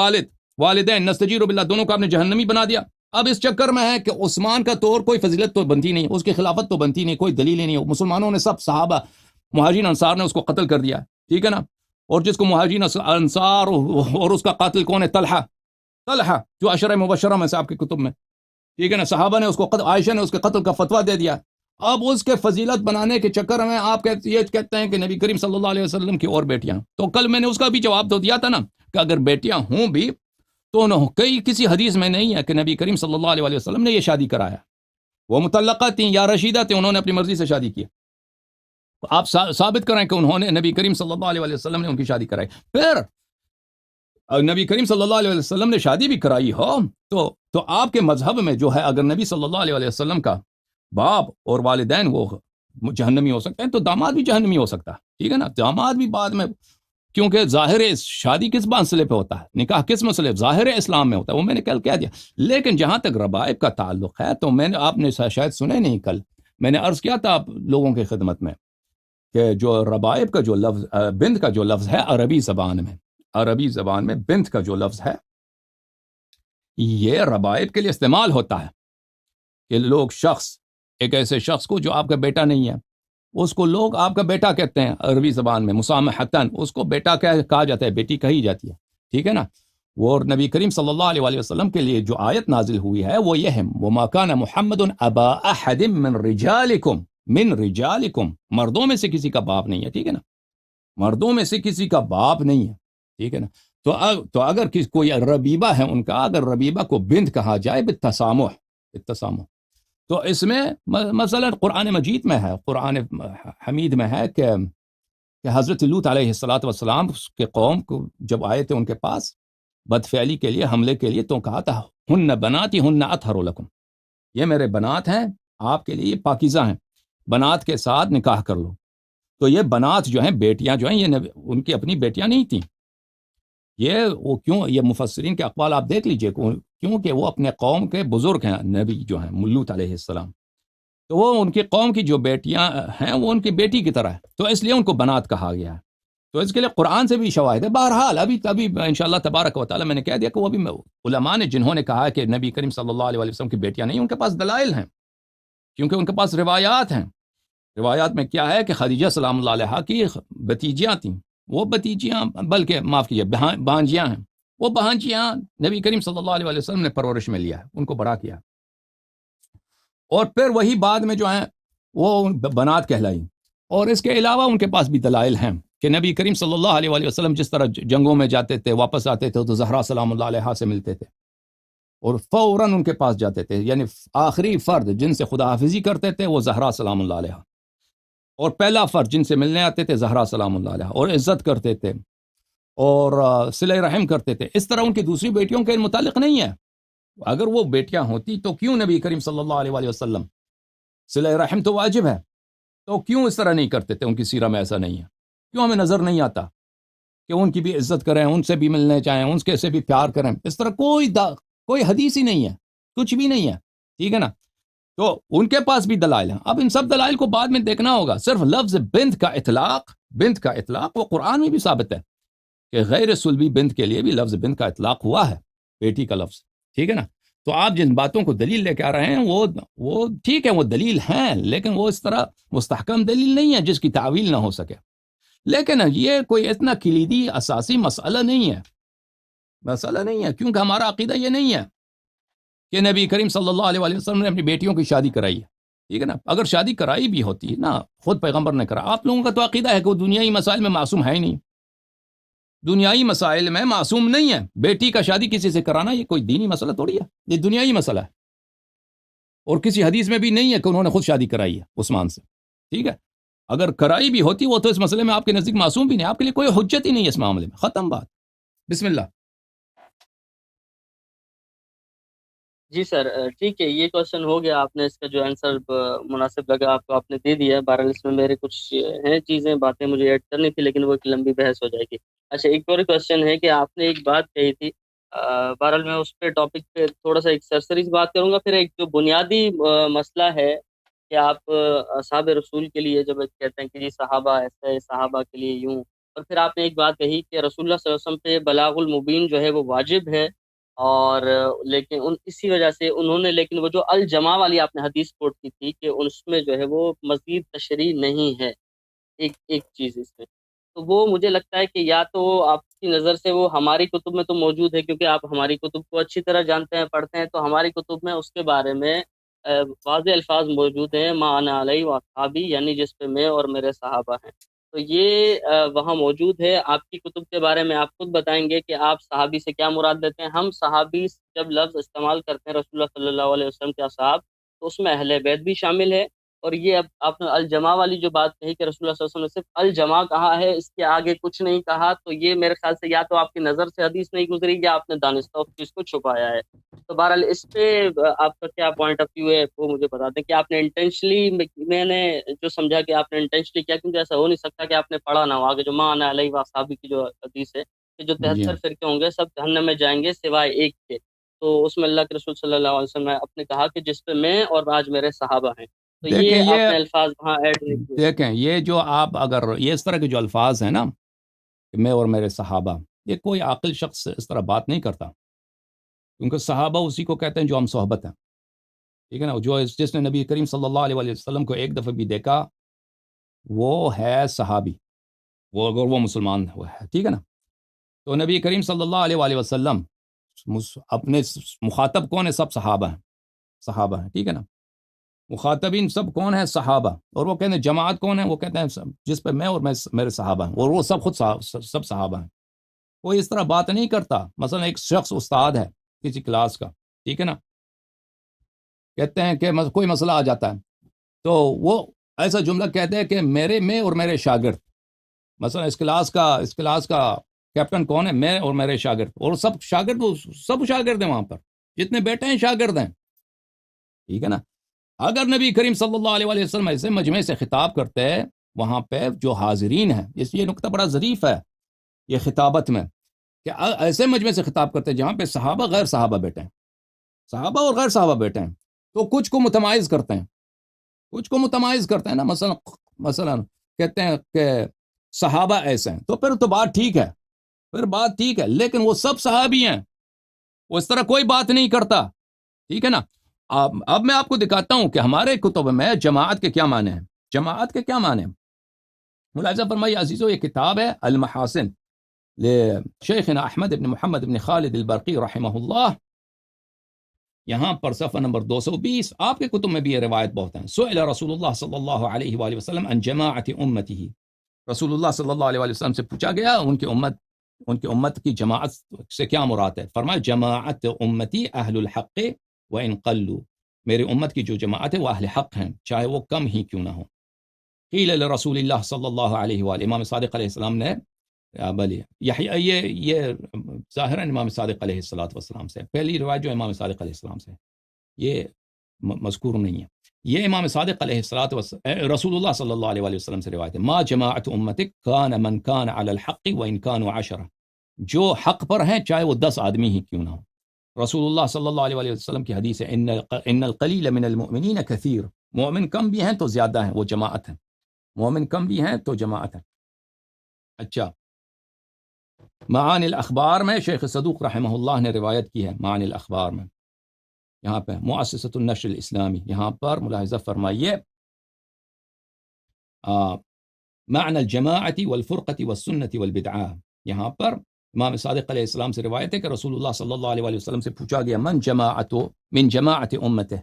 والدین نستجیر باللہ دونوں کو آپ نے جہنمی بنا دیا۔ اب اس چکر میں ہے کہ عثمان کا طور کوئی فضیلت تو بنتی نہیں، اس کی خلافت تو بنتی نہیں، کوئی دلیل ہی نہیں، مسلمانوں نے سب صحابہ مہاجرین انصار نے اس کو قتل کر دیا، ٹھیک ہے نا؟ اور جس کو مہاجرین انصار اور اس کا قاتل کون ہے؟ طلحہ جو عشرہ مبشرہ میں سے آپ کی کتب میں، ٹھیک ہے نا؟ صحابہ نے اس کو عائشہ نے اس کے قتل کا فتویٰ دے دیا۔ اب اس کے فضیلت بنانے کے چکر میں آپ یہ کہتے ہیں کہ نبی کریم صلی اللہ علیہ وسلم کی اور بیٹیاں، تو کل میں نے اس کا بھی جواب تو دیا تھا نا کہ اگر بیٹیاں ہوں بھی تو کسی حدیث میں نہیں ہے کہ نبی کریم صلی اللہ علیہ وسلم نے یہ شادی کرایا، وہ مطلقہ تھیں یا رشیدہ تھیں، انہوں نے اپنی مرضی سے شادی کی۔ آپ ثابت کریں کہ انہوں نے نبی کریم صلی اللہ علیہ وسلم نے ان کی شادی کرائی۔ پھر نبی کریم صلی اللہ علیہ وسلم نے شادی بھی کرائی ہو تو آپ کے مذہب میں جو ہے اگر نبی صلی اللہ علیہ وسلم کا باپ اور والدین وہ جہنمی ہو سکتے ہیں تو داماد بھی جہنمی ہو سکتا ہے، ٹھیک ہے نا؟ داماد بھی بعد میں، کیونکہ ظاہر شادی کس مسئلے پہ ہوتا ہے، نکاح کس مسئلے ظاہر اسلام میں ہوتا ہے، وہ میں نے کل کہہ دیا۔ لیکن جہاں تک ربائب کا تعلق ہے تو آپ نے شاید سنے نہیں، کل میں نے عرض کیا تھا آپ لوگوں کی خدمت میں کہ جو ربائب کا جو لفظ بنت کا جو لفظ ہے عربی زبان میں بنت کا جو لفظ ہے یہ ربائب کے لیے استعمال ہوتا ہے کہ لوگ ایک ایسے شخص کو جو آپ کا بیٹا نہیں ہے اس کو لوگ آپ کا بیٹا کہتے ہیں، عربی زبان میں مسامحتاً اس کو بیٹا کہا جاتا ہے، بیٹی کہی جاتی ہے، ٹھیک ہے نا؟ وہ نبی کریم صلی اللہ علیہ وآلہ وسلم کے لیے جو آیت نازل ہوئی ہے وہ یہ ہے، وَمَا كَانَ مُحَمَّدٌ أَبَا أَحَدٍ مِّن رِجَالِكُمْ مردوں میں سے کسی کا باپ نہیں ہے، ٹھیک ہے نا؟ مردوں میں سے کسی کا باپ نہیں ہے، ٹھیک ہے نا؟ تو اگر کوئی ربیبہ ہے ان کا، اگر ربیبہ کو بنت کہا جائے بالتسامح، تو اس میں مثلا قرآن مجید میں ہے، قرآن حمید میں ہے کہ حضرت لوط علیہ السلام کے قوم کو جب آئے تھے ان کے پاس بدفعلی کے لیے، حملے کے لیے، تو کہا تھا ہن بناتی ہن اطہر لکم، یہ میرے بنات ہیں، آپ کے لیے پاکیزہ ہیں، بنات کے ساتھ نکاح کر لو۔ تو یہ بنات جو ہیں، بیٹیاں جو ہیں، یہ ان کی اپنی بیٹیاں نہیں تھیں، یہ مفسرین کے اقوال آپ دیکھ لیجئے، کیونکہ وہ اپنے قوم کے بزرگ ہیں، نبی جو ہیں لوط علیہ السلام، تو وہ ان کی قوم کی جو بیٹیاں ہیں وہ ان کی بیٹی کی طرح ہے، تو اس لیے ان کو بنات کہا گیا ہے۔ تو اس کے لیے قرآن سے بھی شواہد ہے۔ بہرحال ابھی انشاءاللہ تبارک و تعالی میں نے کہہ دیا کہ وہ بھی علماء نے جنہوں نے کہا کہ نبی کریم صلی اللہ علیہ وسلم کی بیٹیاں نہیں، ان کے پاس دلائل ہیں، کیونکہ ان کے پاس روایات ہیں۔ روایات میں کیا ہے کہ خدیجہ سلام اللہ علیہا کی بتیجیاں تھیں، وہ بتیجیاں بلکہ معاف کیجیے بھانجیاں ہیں، وہ بھانجیاں نبی کریم صلی اللہ علیہ وسلم نے پرورش میں لیا ہے، ان کو بڑا کیا۔ اور پھر وہی بعد میں جو ہیں وہ بنات کہلائیں. اور اس کے علاوہ ان کے پاس بھی دلائل ہیں کہ نبی کریم صلی اللہ علیہ وآلہ وسلم جس طرح جنگوں میں جاتے تھے واپس آتے تھے تو زہرا سلام اللہ علیہ سے ملتے تھے اور فوراً ان کے پاس جاتے تھے. یعنی آخری فرد جن سے خدا حافظی کرتے تھے وہ زہرا سلام اللہ علیہ، اور پہلا فرد جن سے ملنے آتے تھے زہرا سلام اللہ علیہ، اور عزت کرتے تھے اور صلہ رحم کرتے تھے. اس طرح ان کی دوسری بیٹیوں کے متعلق نہیں ہے. اگر وہ بیٹیاں ہوتی تو کیوں نبی کریم صلی اللہ علیہ وآلہ وسلم، صلہ رحم تو واجب ہے، تو کیوں اس طرح نہیں کرتے تھے؟ ان کی سیرہ میں ایسا نہیں ہے. کیوں ہمیں نظر نہیں آتا کہ ان کی بھی عزت کریں، ان سے بھی ملنے چاہیں، ان کے سے بھی پیار کریں؟ اس طرح کوئی حدیث ہی نہیں ہے، کچھ بھی نہیں ہے. ٹھیک ہے نا؟ تو ان کے پاس بھی دلائل ہیں. اب ان سب دلائل کو بعد میں دیکھنا ہوگا. صرف لفظ بنت کا اطلاق وہ قرآن میں بھی ثابت ہے کہ غیر صلبی بنت کے لیے بھی لفظ بنت کا اطلاق ہوا ہے، بیٹی کا لفظ. ٹھیک ہے نا؟ تو آپ جن باتوں کو دلیل لے کے آ رہے ہیں وہ ٹھیک ہے، وہ دلیل ہیں، لیکن وہ اس طرح مستحکم دلیل نہیں ہے جس کی تعویل نہ ہو سکے. لیکن یہ کوئی اتنا کلیدی اساسی مسئلہ نہیں ہے، کیونکہ ہمارا عقیدہ یہ نہیں ہے کہ نبی کریم صلی اللہ علیہ وآلہ وسلم نے اپنی بیٹیوں کی شادی کرائی ہے. ٹھیک ہے نا؟ اگر شادی کرائی بھی ہوتی نا، خود پیغمبر نے کرا. آپ لوگوں کا تو عقیدہ ہے کہ وہ دنیائی مسائل میں معصوم ہے ہی نہیں، دنیائی مسائل میں معصوم نہیں ہے. بیٹی کا شادی کسی سے کرانا یہ کوئی دینی مسئلہ تھوڑی ہے، یہ دنیائی مسئلہ ہے. اور کسی حدیث میں بھی نہیں ہے کہ انہوں نے خود شادی کرائی ہے عثمان سے. ٹھیک ہے؟ اگر کرائی بھی ہوتی وہ تو اس مسئلے میں آپ کے نزدیک معصوم بھی نہیں، آپ کے لیے کوئی حجت ہی نہیں ہے اس معاملے میں. ختم بات. بسم اللہ. جی سر، ٹھیک ہے، یہ کوشچن ہو گیا. آپ نے اس کا جو آنسر مناسب لگا آپ کو آپ نے دے دیا ہے. بہرحال اس میں میرے کچھ ہیں چیزیں باتیں مجھے ایڈ کرنی تھی، لیکن وہ ایک لمبی بحث ہو جائے گی. اچھا، ایک اور کوشچن ہے کہ آپ نے ایک بات کہی تھی. بہرحال میں اس پہ ٹاپک پہ تھوڑا سا ایک سرسری بات کروں گا. پھر ایک جو بنیادی مسئلہ ہے کہ آپ اصحاب رسول کے لیے جب کہتے ہیں کہ جی صحابہ ایسے، صحابہ کے لیے یوں، اور پھر آپ نے ایک بات کہی کہ رسول اللہ صلی اللہ علیہ وسلم پہ بلاغ المبین جو ہے وہ واجب ہے، اور لیکن اسی وجہ سے انہوں نے، لیکن وہ جو الجماع والی آپ نے حدیث کوٹ کی تھی کہ اس میں جو ہے وہ مزید تشریح نہیں ہے، ایک چیز اس میں. تو وہ مجھے لگتا ہے کہ یا تو آپ کی نظر سے وہ ہماری کتب میں تو موجود ہے، کیونکہ آپ ہماری کتب کو اچھی طرح جانتے ہیں، پڑھتے ہیں، تو ہماری کتب میں اس کے بارے میں واضح الفاظ موجود ہیں، ما انا علیہ و اصحابی، یعنی جس پہ میں اور میرے صحابہ ہیں. تو یہ وہاں موجود ہے. آپ کی کتب کے بارے میں آپ خود بتائیں گے کہ آپ صحابی سے کیا مراد دیتے ہیں. ہم صحابی جب لفظ استعمال کرتے ہیں رسول اللہ صلی اللہ علیہ وسلم کے اصحاب، تو اس میں اہل بیت بھی شامل ہے. اور یہ اب آپ نے الجماع والی جو بات کہی کہ رسول اللہ صلی اللہ علیہ وسلم نے صرف الجماع کہا ہے، اس کے آگے کچھ نہیں کہا، تو یہ میرے خیال سے یا تو آپ کی نظر سے حدیث نہیں گزری یا آپ نے دانستہ اس چیز کو چھپایا ہے. تو بہرحال اس پہ آپ کا کیا پوائنٹ آف ویو ہے وہ مجھے بتا دیں کہ آپ نے انٹینشلی، میں نے جو سمجھا کہ آپ نے انٹینشلی کیا، کیونکہ ایسا ہو نہیں سکتا کہ آپ نے پڑھا نہ ہو. آگے جو ماں علیہ وصحابی کی جو حدیث ہے کہ جو جی 73 ہاں. فرقے ہوں گے سب جہنم میں جائیں گے سوائے ایک کے، تو اس میں اللہ کے رسول صلی اللہ علیہ وسلم نے اپنے کہا کہ جس پہ میں اور آج میرے صحابہ ہیں. تو دیکھیں یہ آپ نے الفاظ وہاں ایڈ نہیں کیے. یہ جو آپ اگر یہ اس طرح کے جو الفاظ ہیں نا کہ میں اور میرے صحابہ، یہ کوئی عاقل شخص اس طرح بات نہیں کرتا، کیونکہ صحابہ اسی کو کہتے ہیں جو ہم صحبت ہیں. ٹھیک ہے نا؟ جو جس نے نبی کریم صلی اللہ علیہ وآلہ وسلم کو ایک دفعہ بھی دیکھا وہ ہے صحابی، وہ اگر وہ مسلمان ہے. ٹھیک ہے نا؟ تو نبی کریم صلی اللہ علیہ وآلہ وسلم اپنے مخاطب کون ہے؟ سب صحابہ ہیں. ٹھیک ہے نا؟ مخاطبین سب کون ہیں؟ صحابہ. اور وہ کہتے ہیں جماعت کون ہے؟ وہ کہتے ہیں جس پہ میں اور میرے صحابہ ہیں، اور وہ سب خود سب صحابہ ہیں. کوئی اس طرح بات نہیں کرتا. مثلا ایک شخص استاد ہے کسی کلاس کا، ٹھیک ہے نا، کہتے ہیں کہ کوئی مسئلہ آ جاتا ہے تو وہ ایسا جملہ کہتے ہیں کہ میں اور میرے شاگرد. مثلا اس کلاس کا کیپٹن کون ہے؟ میں اور میرے شاگرد. اور سب شاگرد ہیں، وہاں پر جتنے بیٹھے ہیں شاگرد ہیں. ٹھیک ہے نا؟ اگر نبی کریم صلی اللہ علیہ وآلہ وسلم ایسے مجمع سے خطاب کرتے ہیں، وہاں پہ جو حاضرین ہیں، یہ نقطہ بڑا ظریف ہے یہ خطابت میں، کہ ایسے مجمع سے خطاب کرتے ہیں جہاں پہ صحابہ غیر صحابہ بیٹھے ہیں، صحابہ اور غیر صحابہ بیٹھے ہیں، تو کچھ کو متمائز کرتے ہیں نا. مثلا کہتے ہیں کہ صحابہ ایسے ہیں، تو پھر تو بات ٹھیک ہے، لیکن وہ سب صحابی ہیں، وہ اس طرح کوئی بات نہیں کرتا. ٹھیک ہے نا؟ اب میں آپ کو دکھاتا ہوں کہ ہمارے کتب میں جماعت کے کیا معنی ہیں. ملاحظہ فرمائیے عزیزو، یہ کتاب ہے المحاسن لشیخنا احمد بن محمد بن خالد البرقی رحمہ اللہ. یہاں پر صفحہ نمبر 220 آپ کے کتب میں بھی یہ روایت بہت ہیں. سئل رسول اللہ صلی اللہ علیہ وآلہ وسلم عن جماعت امتہ، رسول اللہ صلی اللہ علیہ وآلہ وسلم سے پوچھا گیا ان کی امت کی جماعت سے کیا مراد ہے. فرمایا جماعت امتی اہل الحق وان قلوا، میری امت کی جو جماعت ہے وہ اہل حق ہیں چاہے وہ کم ہی کیوں نہ ہو. قیل لرسول اللہ صلی اللہ علیہ وآلہ، امام صادق علیہ السلام نے بلی یہ ظاہراً امام صادق علیہ السلام سے پہلی روایت جو امام صادق علیہ السلام سے یہ مذکور نہیں ہے. یہ امام صادق علیہ السلام رسول اللہ صلی اللہ علیہ وسلم سے روایت ہے. ما جماعت امتک کان من کان علی الحق وان کانوا 10، جو حق پر ہیں چاہے وہ 10 آدمی ہی کیوں نہ ہو. رسول اللہ صلی اللہ علیہ وسلم کی حدیث ہے ان القلیل من المؤمنین کثیر، مومن کم بھی ہیں تو زیادہ ہیں، وہ جماعت ہیں. مومن کم بھی ہیں تو جماعت ہے. اچھا، معانی الاخبار میں شیخ صدوق رحمہ اللہ نے روایت کی ہے. معانی الاخبار میں یہاں پہ مؤسسۃ النشر الاسلامی، یہاں پر ملاحظہ فرمائیے معنی الجماعت والفرقة والسنة والبدعہ. یہاں پر امام صادق علیہ السلام سے روایت ہے کہ رسول اللہ صلی اللہ علیہ وسلم سے پوچھا گیا من جماعت امتہ،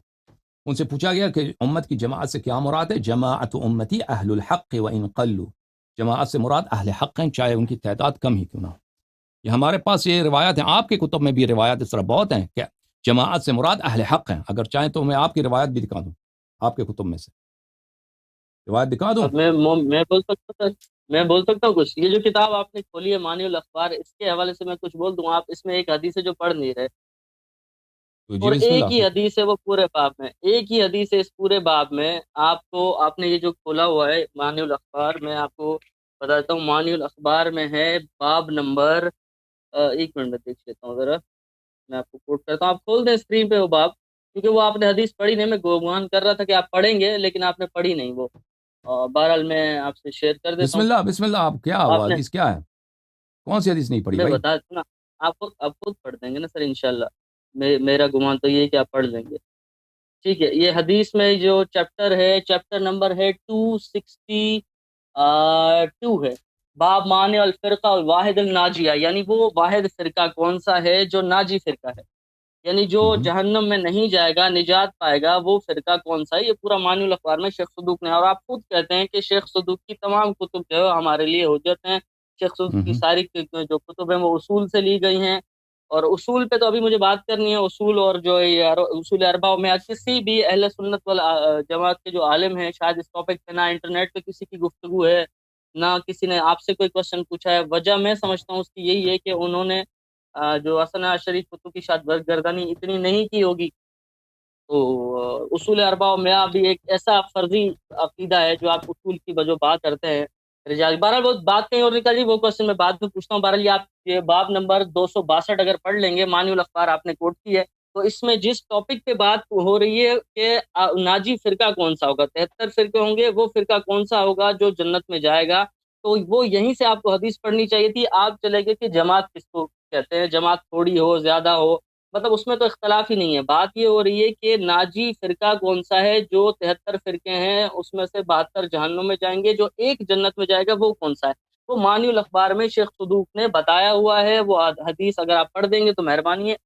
ان سے پوچھا گیا کہ امت کی جماعت سے کیا مراد ہے. جماعت امتی اہل الحق وان قلوا، جماعت سے مراد اہل حق ہیں چاہے ان کی تعداد کم ہی کیوں نہ ہو. یہ ہمارے پاس یہ روایت ہیں، آپ کے کتب میں بھی روایت اس طرح بہت ہیں کہ جماعت سے مراد اہل حق ہیں. اگر چاہیں تو میں آپ کی روایت بھی دکھا دوں، آپ کے کتب میں سے روایت دکھا دوں. اب میں بول سکتا ہوں کچھ. یہ جو کتاب آپ نے کھولی ہے مانی الاخبار، اس کے حوالے سے میں کچھ بول دوں. آپ اس میں ایک حدیث ہے جو پڑھ نہیں رہے، جی اور بسم ایک ہی اللہ. حدیث ہے وہ پورے باب میں. ایک ہی حدیث ہے اس پورے باب میں. آپ نے یہ جو کھولا ہوا ہے مانی الاخبار، میں آپ کو بتاتا ہوں. مانی الاخبار میں ہے باب نمبر، ایک منٹ میں دیکھ لیتا ہوں ذرا، میں آپ کو کوٹ کرتا ہوں. آپ کھول دیں اسکرین پہ وہ باب، کیونکہ وہ آپ نے حدیث پڑھی نہیں. میں گمان کر رہا تھا کہ آپ پڑھیں گے لیکن آپ نے پڑھی نہیں وہ. بہرحال میں آپ سے شیئر کر دیتا بسم ہوں. اللہ بسم اللہ. آپ کیا ہوا، آپ نے، حدیث کیا ہے، کون سی حدیث نہیں پڑھی میں بھائی؟ بتا دوں نا، آپ خود پڑھ دیں گے نا سر انشاءاللہ. میرا گمان تو یہ ہے کہ آپ پڑھ لیں گے. ٹھیک ہے، یہ حدیث میں جو چیپٹر ہے، چیپٹر نمبر ہے 262 ہے. باب مانع الفرقہ الواحد الناجیہ، یعنی وہ واحد فرقہ کون سا ہے جو ناجی فرقہ ہے، یعنی جو جہنم میں نہیں جائے گا، نجات پائے گا، وہ فرقہ کون سا ہے. یہ پورا مانی الاخبار میں شیخ صدوق نے، اور آپ خود کہتے ہیں کہ شیخ صدوق کی تمام کتب جو ہے ہمارے لیے حجت ہیں. شیخ صدوق کی ساری جو کتب ہیں وہ اصول سے لی گئی ہیں. اور اصول پہ تو ابھی مجھے بات کرنی ہے. اصول اور جو اصول اربع میں کسی بھی اہل سنت والجماعت کے جو عالم ہیں، شاید اس ٹاپک پہ نہ انٹرنیٹ پہ کسی کی گفتگو ہے، نہ کسی نے آپ سے کوئی کوشچن پوچھا ہے. وجہ میں سمجھتا ہوں اس کی یہی ہے کہ انہوں نے جو اسنا شریف کتب کی شاید برگردانی اتنی نہیں کی ہوگی. تو اصول اربع میں بھی ایک ایسا فرضی عقیدہ ہے جو آپ اصول کی جو بات کرتے ہیں رجال. بہرحال وہ بات کہیں اور نکل جی، وہ کوشچن میں بعد میں پوچھتا ہوں. بہرحال یہ آپ یہ باب نمبر 262 اگر پڑھ لیں گے، مانی الاخبار آپ نے کوٹ کی ہے، تو اس میں جس ٹاپک پہ بات ہو رہی ہے کہ ناجی فرقہ کون سا ہوگا، 73 فرقے ہوں گے، وہ فرقہ کون سا ہوگا جو جنت میں جائے گا. تو وہ یہیں سے آپ کو حدیث پڑھنی چاہیے تھی. آپ چلے گئے کہ جماعت کس کو کہتے ہیں، جماعت تھوڑی ہو زیادہ ہو، مطلب اس میں تو اختلاف ہی نہیں ہے. بات یہ ہو رہی ہے کہ ناجی فرقہ کون سا ہے. جو 73 فرقے ہیں اس میں سے 72 جہنم میں جائیں گے، جو ایک جنت میں جائے گا وہ کون سا ہے. وہ مانی الاخبار میں شیخ صدوق نے بتایا ہوا ہے. وہ حدیث اگر آپ پڑھ دیں گے تو مہربانی ہے.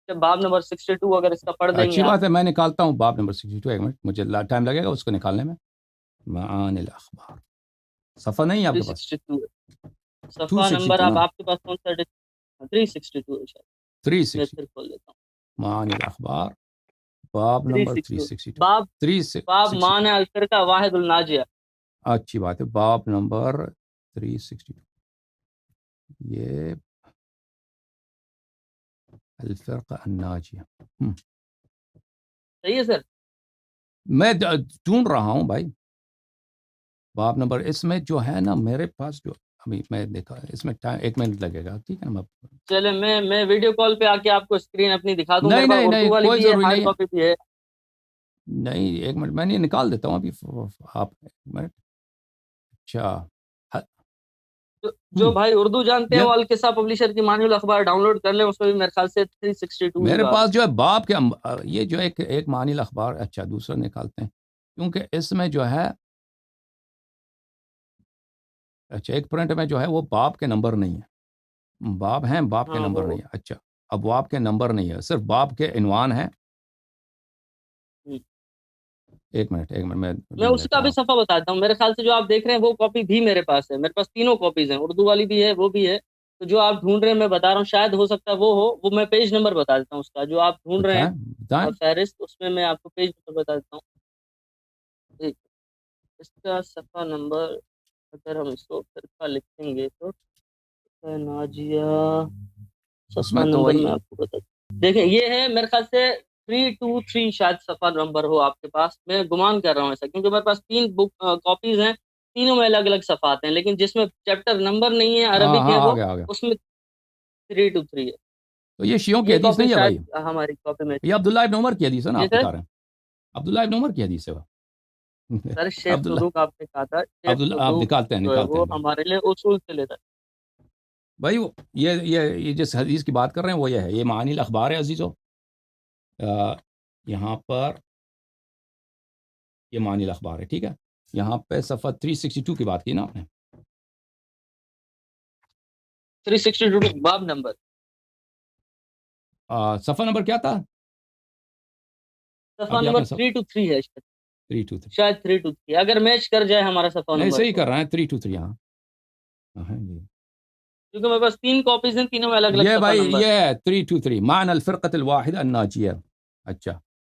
باب نمبر 62 اگر اس کا پڑھ دیں گے اچھی آپ. بات ہے، میں نکالتا ہوں باب نمبر 62. ایک منٹ، مجھے ٹائم لگے گا اس کو نکالنے میں. معانی الاخبار صفحہ نہیں ہے آپ کے پاس؟ 362 صفحہ نمبر 262 نا، آپ کے پاس کون سا 362 ہے شاید. میں 360 پھر کھول لیتا معانی الاخبار باب ہوں. نمبر 362 362. باب 362 مانع الفرقہ واحد الناجیہ. اچھی بات ہے. باب نمبر 362 یہ الفرقہ الناجیہ. صحیح ہے سر. میں ڈھونڈ رہا ہوں بھائی باب نمبر. اس میں جو ہے نا میرے پاس، جو ابھی میں دیکھا اس میں ایک منٹ لگے گا، ٹھیک ہے نا. چلے میں ویڈیو کال پہ آ کے آپ کو اسکرین اپنی دکھا دوں. نہیں میرے پاس نہیں اردو نہیں، والی کوئی بھی ہے، ضروری ہارڈ نہیں ہے. کاپی بھی ہے. نہیں ایک منٹ، میں نہیں نکال دیتا ہوں ابھی. آپ ایک منٹ. اچھا جو بھائی اردو جانتے ہیں یہ وہ القصہ پبلشر کی مانی الاخبار ڈاؤن لوڈ کر لیں. اس میں بھی میرے خیال سے 362 ہی میرے باب پاس جو ہے باب کے یہ جو ایک معنی الاخبار. اچھا دوسرا نکالتے ہیں کیونکہ اس میں جو ہے، اچھا ایک پرنٹ میں جو ہے وہ باب کے نمبر نہیں ہے. باب ہیں، باب کے ہاں نمبر وہ نہیں ہے. اچھا اب باب کے نمبر نہیں ہے، صرف باب کے عنوان ہیں ایک منٹ میں ڈھونڈ اس کا لیتا بھی ہوں. صفحہ بتاتا ہوں. میرے خیال سے جو آپ دیکھ رہے ہیں وہ کاپی بھی میرے پاس ہے. میرے پاس تینوں کاپیز ہیں, اردو والی بھی ہے, وہ بھی ہے. تو جو آپ ڈھونڈ رہے ہیں میں بتا رہا ہوں, شاید ہو سکتا ہے وہ ہو. وہ میں پیج نمبر بتا دیتا ہوں اس کا جو آپ ڈھونڈ رہے ہیں بتائیں. فہرست, اس میں میں آپ کو پیج نمبر بتا دیتا ہوں. ٹھیک, اس کا صفحہ نمبر اگر ہم اس کو فرقہ لکھیں گے تو ناجیہ اس صفحہ میں تو نمبر وہی میں آپ کو بتا دوں. دیکھیں یہ ہے میرے خیال سے 323 شاید صفحہ نمبر ہو آپ کے پاس. میں گمان کر رہا ہوں ایسا, کیونکہ میرے پاس 3 بک کاپیز ہیں, تینوں میں الگ الگ صفحات ہیں, لیکن جس میں چیپٹر نمبر نہیں ہے ہاں عربک ہے ہاں وہ, آ گیا. اس میں 323 ہے. تو یہ شیعوں کی یہ حدیث کاپی نہیں ہے بھائی, شاید ہماری کاپی میں یہ عبداللہ ابن عمر کی حدیث ہے نا جی آپ سر. بتا رہے ہیں. عبداللہ ابن عمر کی حدیث ہے وہ. سر شیخ عبداللہ صدوق آپ نے کہا تھا, شیخ عبداللہ آپ صدوق جو ہے نکالتے وہ ہیں ہمارے لیے اصول سے لیتا ہے. بھائی. یہ جس حدیث کی بات کر رہے ہیں وہ یہ ہے, یہ معانی الاخبار ہے عزیزو. یہاں پر یہ معانی الاخبار ہے, ٹھیک ہے. یہاں پہ صفحہ 362 کی بات کی نا آپ نے, 362 باب نمبر, صفحہ نمبر کیا تھا صفحہ ابھی آپ نمبر نے؟ 323 ہے 323 شاید 323, اگر میچ کر جائے ہمارا صفحہ نہیں, نمبر صحیح تو. کر رہے ہیں 323. ہاں یہ کیونکہ میرے پاس 3 کاپیز ہیں, تینوں میں الگ الگ یہ صفحہ بھائی نمبر. یہ 323 معنی الفرقۃ الواحدہ الناجیہ. اچھا,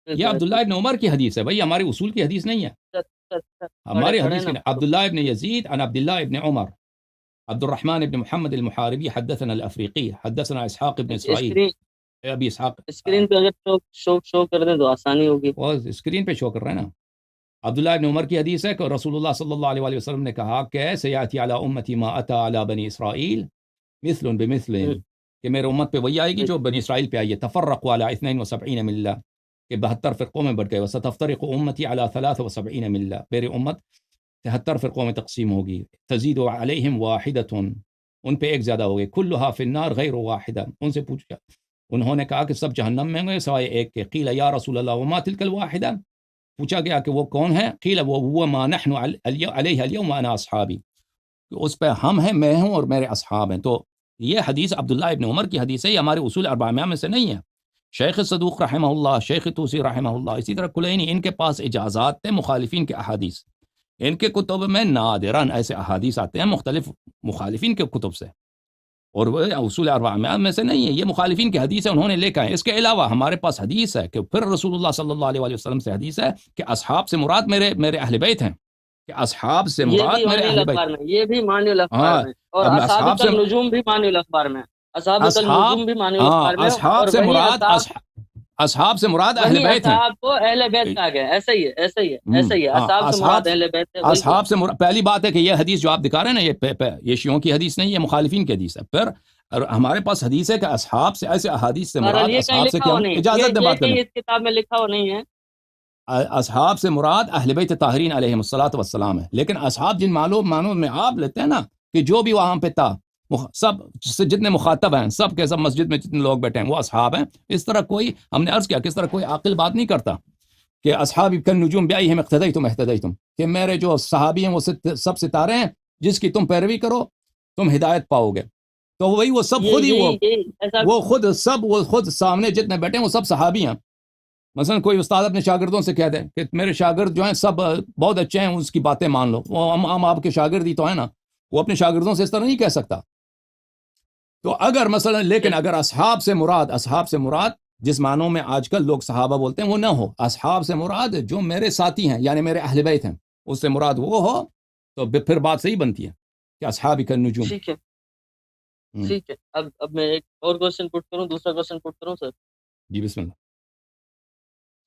یہ عبداللہ ابن عمر کی حدیث ہے بھائی, ہمارے اصول کی حدیث نہیں ہے. ہماری حدیث کی عبداللہ ابن یزید عن عبداللہ ابن عمر عبد الرحمن ابن محمد المحاربی حدثنا الافریقی حدثنا اسحاق ابن اسرائیل. ابھی اسحاق اسکرین پہ اگر شو کر دیں تو آسانی ہوگی. وہ اسکرین پہ شو کر رہے ہیں نا. عبداللہ ابن عمر کی حدیث ہے کہ رسول اللہ صلی اللہ علیہ وسلم نے کہا کہ سیاتی علی امتی ما اتی علی بنی اسرائیل مثل بمثل, کہ میرے امت پہ وہی آئے گی جو بنی اسرائیل پہ آئی ہے. تفرقوا علی 72 ملہ, کہ 72 فرقوں میں بٹ گئے. وستفترق امتی علی 73 ملہ, میری امت 73 فرقوں میں تقسیم ہوگی. تزید علیہم واحدۃ, ان پہ ایک زیادہ ہوگی. کلھا فی النار غیر واحدہ, ان سے پوچھا, انہوں نے کہا کہ سب جہنم میں ہوں گے سوائے ایک کے. قیل یا رسول اللہ وما تلک الواحدہ, پوچھا گیا کہ وہ کون ہے. قیل وہ ما نحن علیہ اليوم وانا اصحابی, اس پہ ہم ہیں, میں ہوں اور میرے اصحاب ہیں. تو یہ حدیث عبداللہ ابن عمر کی حدیث ہے, یہ ہمارے اصول اربعہ میں سے نہیں ہے. شیخ صدوق رحمہ اللہ, شیخ طوسی رحمہ اللہ, اسی طرح کلینی, ان کے پاس اجازات تھے مخالفین کے احادیث. ان کے کتب میں نادراً ایسے احادیث آتے ہیں مختلف مخالفین کے کتب سے, اور وہ اصول اربعہ میں سے نہیں ہے. یہ مخالفین کی حدیث ہے, انہوں نے لے کے آئے. اس کے علاوہ ہمارے پاس حدیث ہے کہ پھر رسول اللہ صلی اللہ علیہ وسلم سے حدیث ہے کہ اصحاب سے مراد میرے اہل بیت ہیں, کہ اصحاب سے مراد میرے اہل بیت. یہ بھی معنی الاخبار میں, اور اصحاب النجوم بھی معنی الاخبار میں, اصحاب النجوم بھی معنی الاخبار میں. اصحاب سے مراد اصحاب سے مراد اہل بیت ہیں. اصحاب کو اہل بیت کہا گیا, ایسا ہی ہے, ایسا ہی ہے, ایسا ہی ہے. اصحاب سے مراد اہل بیت ہے. اصحاب سے پہلی بات ہے کہ یہ حدیث جو آپ دکھا رہے ہیں نا, یہ شیعوں کی حدیث نہیں, یہ مخالفین کی حدیث ہے. پھر ہمارے پاس حدیث ہے کہ اصحاب سے, ایسے احادیث سے مراد اصحاب سے کیا, اجازت دے بات کرنے, اس کتاب میں لکھا ہو نہیں ہے. اصحاب سے مراد اہل بیت طاہرین علیہم الصلوۃ والسلام ہے. لیکن اصحاب جن معنوں میں آپ لیتے ہیں نا, کہ جو بھی وہاں پہ تھا, سب جتنے مخاطب ہیں, سب کے سب مسجد میں جتنے لوگ بیٹھے ہیں وہ اصحاب ہیں. اس طرح کوئی, ہم نے عرض کیا کہ اس طرح کوئی عاقل بات نہیں کرتا کہ اصحابی کالنجوم بأیہم اقتدیتم اہتدیتم, کہ میرے جو صحابی ہیں وہ سب ستارے ہیں, جس کی تم پیروی کرو تم ہدایت پاؤ گے. تو وہی وہ سب خود ہی وہ خود سامنے جتنے بیٹھے ہیں وہ سب صحابی ہیں. مثلا کوئی استاد اپنے شاگردوں سے کہہ دے کہ میرے شاگرد جو ہیں سب بہت اچھے ہیں, اس کی باتیں مان لو. وہ ہم آپ کے شاگرد ہی تو ہیں نا, وہ اپنے شاگردوں سے اس طرح نہیں کہہ سکتا. تو اگر مثلا, لیکن اگر اصحاب سے مراد جس معنوں میں آج کل لوگ صحابہ بولتے ہیں وہ نہ ہو, اصحاب سے مراد جو میرے ساتھی ہیں یعنی میرے اہل بیت ہیں, اس سے مراد وہ ہو, تو پھر بات صحیح بنتی ہے کہ اصحاب کالنجوم. ٹھیک ہے, ٹھیک ہے. اب میں ایک اور کوشچن پٹ کروں, دوسرا کوشچن پٹ کروں سر. جی بسم اللہ.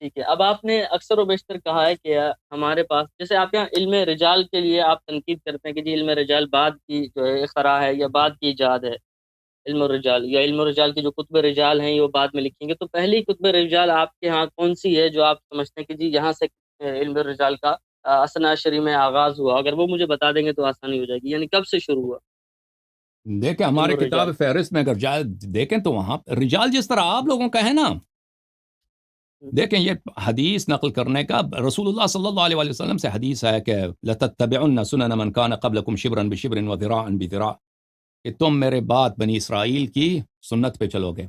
ٹھیک ہے. اب آپ نے اکثر و بیشتر کہا ہے کہ ہمارے پاس, جیسے آپ یہاں علم رجال کے لیے آپ تنقید کرتے ہیں کہ جی علم رجال بعد کی جو ہے اختراع ہے یا بعد کی ایجاد ہے. علم الرجال یا علم الرجال کی جو کتب رجال ہیں یہ وہ بعد میں لکھیں گے. تو پہلی کتب رجال آپ کے ہاں کون سی ہے جو آپ سمجھتے ہیں کہ جی یہاں سے علم الرجال کا اثنا عشری میں آغاز ہوا؟ اگر وہ مجھے بتا دیں گے تو آسانی ہو جائے گی. یعنی کب سے شروع ہوا؟ دیکھیں ہمارے کتاب فہرست میں اگر دیکھیں تو وہاں رجال جس طرح آپ لوگوں کا ہے نا, دیکھیں یہ حدیث نقل کرنے کا, رسول اللہ صلی اللہ علیہ وسلم سے حدیث ہے کہ لَتَتَّبِعُنَّ سُنَنَ مَنْ كَانَ قَبْلَكُمْ شِبْرًا بِشِبْرٍ وَذِرَاعًا بِذِرَاع, کہ تم میرے بعد بنی اسرائیل کی سنت پہ چلو گے,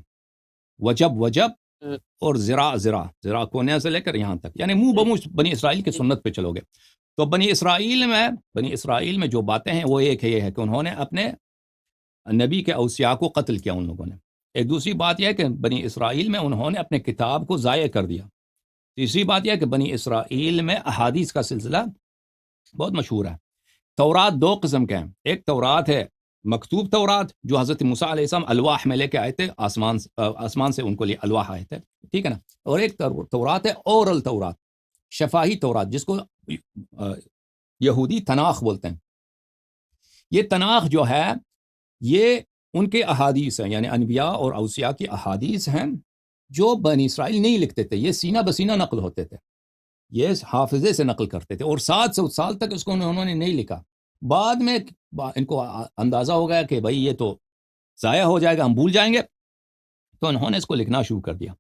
وجب اور زرا کونے سے لے کر یہاں تک، یعنی منہ بمنہ بنی اسرائیل کی سنت پہ چلو گے تو بنی اسرائیل میں جو باتیں ہیں وہ ایک یہ ہے کہ انہوں نے اپنے نبی کے اوصیاء کو قتل کیا ان لوگوں نے. ایک دوسری بات یہ ہے کہ بنی اسرائیل میں انہوں نے اپنے کتاب کو ضائع کر دیا. تیسری بات یہ ہے کہ بنی اسرائیل میں احادیث کا سلسلہ بہت مشہور ہے. تورات دو قسم کے ہیں، ایک تورات ہے مکتوب تورات جو حضرت موسیٰ علیہ السلام الواح میں لے کے آئے تھے، آسمان سے ان کو لیے الواح آئے تھے، ٹھیک ہے نا. اور ایک تورات ہے اورل تورات، شفاہی تورات، جس کو یہودی تناخ بولتے ہیں. یہ تناخ جو ہے یہ ان کے احادیث ہیں، یعنی انبیاء اور اوصیاء کی احادیث ہیں جو بنی اسرائیل نہیں لکھتے تھے. یہ سینہ بسینہ نقل ہوتے تھے، یہ حافظے سے نقل کرتے تھے، اور 700 سال تک اس کو انہوں نے نہیں لکھا. بعد میں ان کو اندازہ ہو گیا کہ بھائی یہ تو ضائع ہو جائے گا، ہم بھول جائیں گے، تو انہوں نے اس کو لکھنا شروع کر دیا.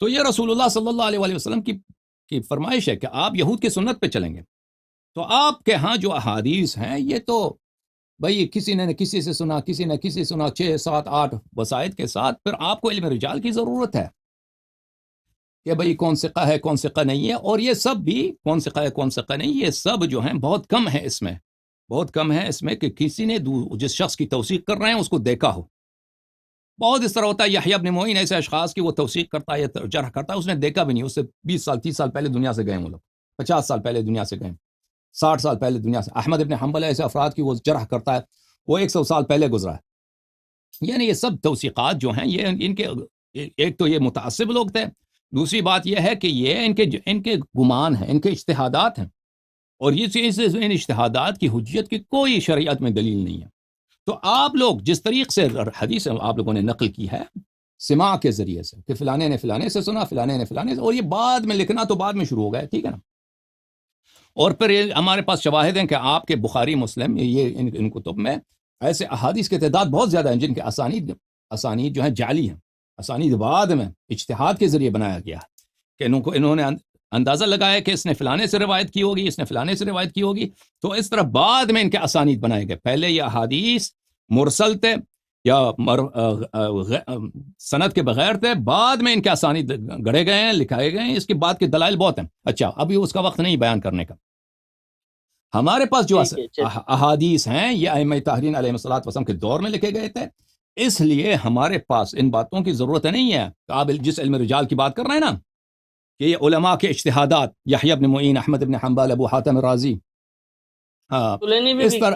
تو یہ رسول اللہ صلی اللہ علیہ وسلم کی فرمائش ہے کہ آپ یہود کی سنت پہ چلیں گے. تو آپ کے ہاں جو احادیث ہیں یہ تو بھائی کسی نے کسی سے سنا، کسی نے کسی سنا، 6 7 8 وسائد کے ساتھ. پھر آپ کو علم رجال کی ضرورت ہے کہ بھئی کون ثقہ ہے کون ثقہ نہیں ہے. اور یہ سب بھی کون ثقہ ہے کون ثقہ نہیں، یہ سب جو ہیں بہت کم ہے اس میں، بہت کم ہے اس میں کہ کسی نے جس شخص کی توثیق کر رہے ہیں اس کو دیکھا ہو. بہت اس طرح ہوتا ہے، یحییٰ بن معین ایسے اشخاص کی وہ توثیق کرتا ہے یا جرح کرتا ہے، اس نے دیکھا بھی نہیں، اس سے 20 سال 30 سال پہلے دنیا سے گئے وہ لوگ، 50 سال پہلے دنیا سے گئے، 60 سال پہلے دنیا سے. احمد ابن حنبل ایسے افراد کی وہ جرح کرتا ہے، وہ 100 سال پہلے گزرا ہے. یعنی یہ سب توثیقات جو ہیں یہ ان کے، ایک تو یہ متعصب لوگ تھے، دوسری بات یہ ہے کہ یہ ان کے گمان ہیں، ان کے اجتہادات ہیں، اور یہ ان اجتہادات کی حجیت کی کوئی شریعت میں دلیل نہیں ہے. تو آپ لوگ جس طریقے سے حدیث آپ لوگوں نے نقل کی ہے سماع کے ذریعے سے کہ فلانے نے فلانے سے سنا، فلانے نے فلانے سے، اور یہ بعد میں لکھنا تو بعد میں شروع ہو گیا، ٹھیک ہے نا. اور پھر یہ ہمارے پاس شواہد ہیں کہ آپ کے بخاری مسلم یہ ان کتب میں ایسے احادیث کی تعداد بہت زیادہ ہیں جن کے اسانید جو ہیں جعلی ہیں. اسانید بعد میں اجتہاد کے ذریعے بنایا گیا کہ انہوں نے اندازہ لگایا کہ اس نے فلانے سے روایت کی ہوگی، اس نے فلانے سے روایت کی ہوگی، تو اس طرح بعد میں ان کے اسانید بنائے گئے. پہلے یہ احادیث مرسل تھے یا سند کے بغیر تھے، بعد میں ان کے اسانید گڑے گئے ہیں، لکھائے گئے ہیں. اس کے بعد کے دلائل بہت ہیں. اچھا، ابھی اس کا وقت نہیں بیان کرنے کا. ہمارے پاس جو احادیث ہیں یہ ائمہ طاہرین علیہ الصلوۃ والسلام کے دور میں لکھے گئے تھے، اس لیے ہمارے پاس ان باتوں کی ضرورت نہیں ہے. آپ جس علم رجال کی بات کر رہے ہیں نا کہ یہ علماء کے اجتہادات، یحییٰ بن معین، احمد بن حنبل، ابو حاتم الرازی، اس طرح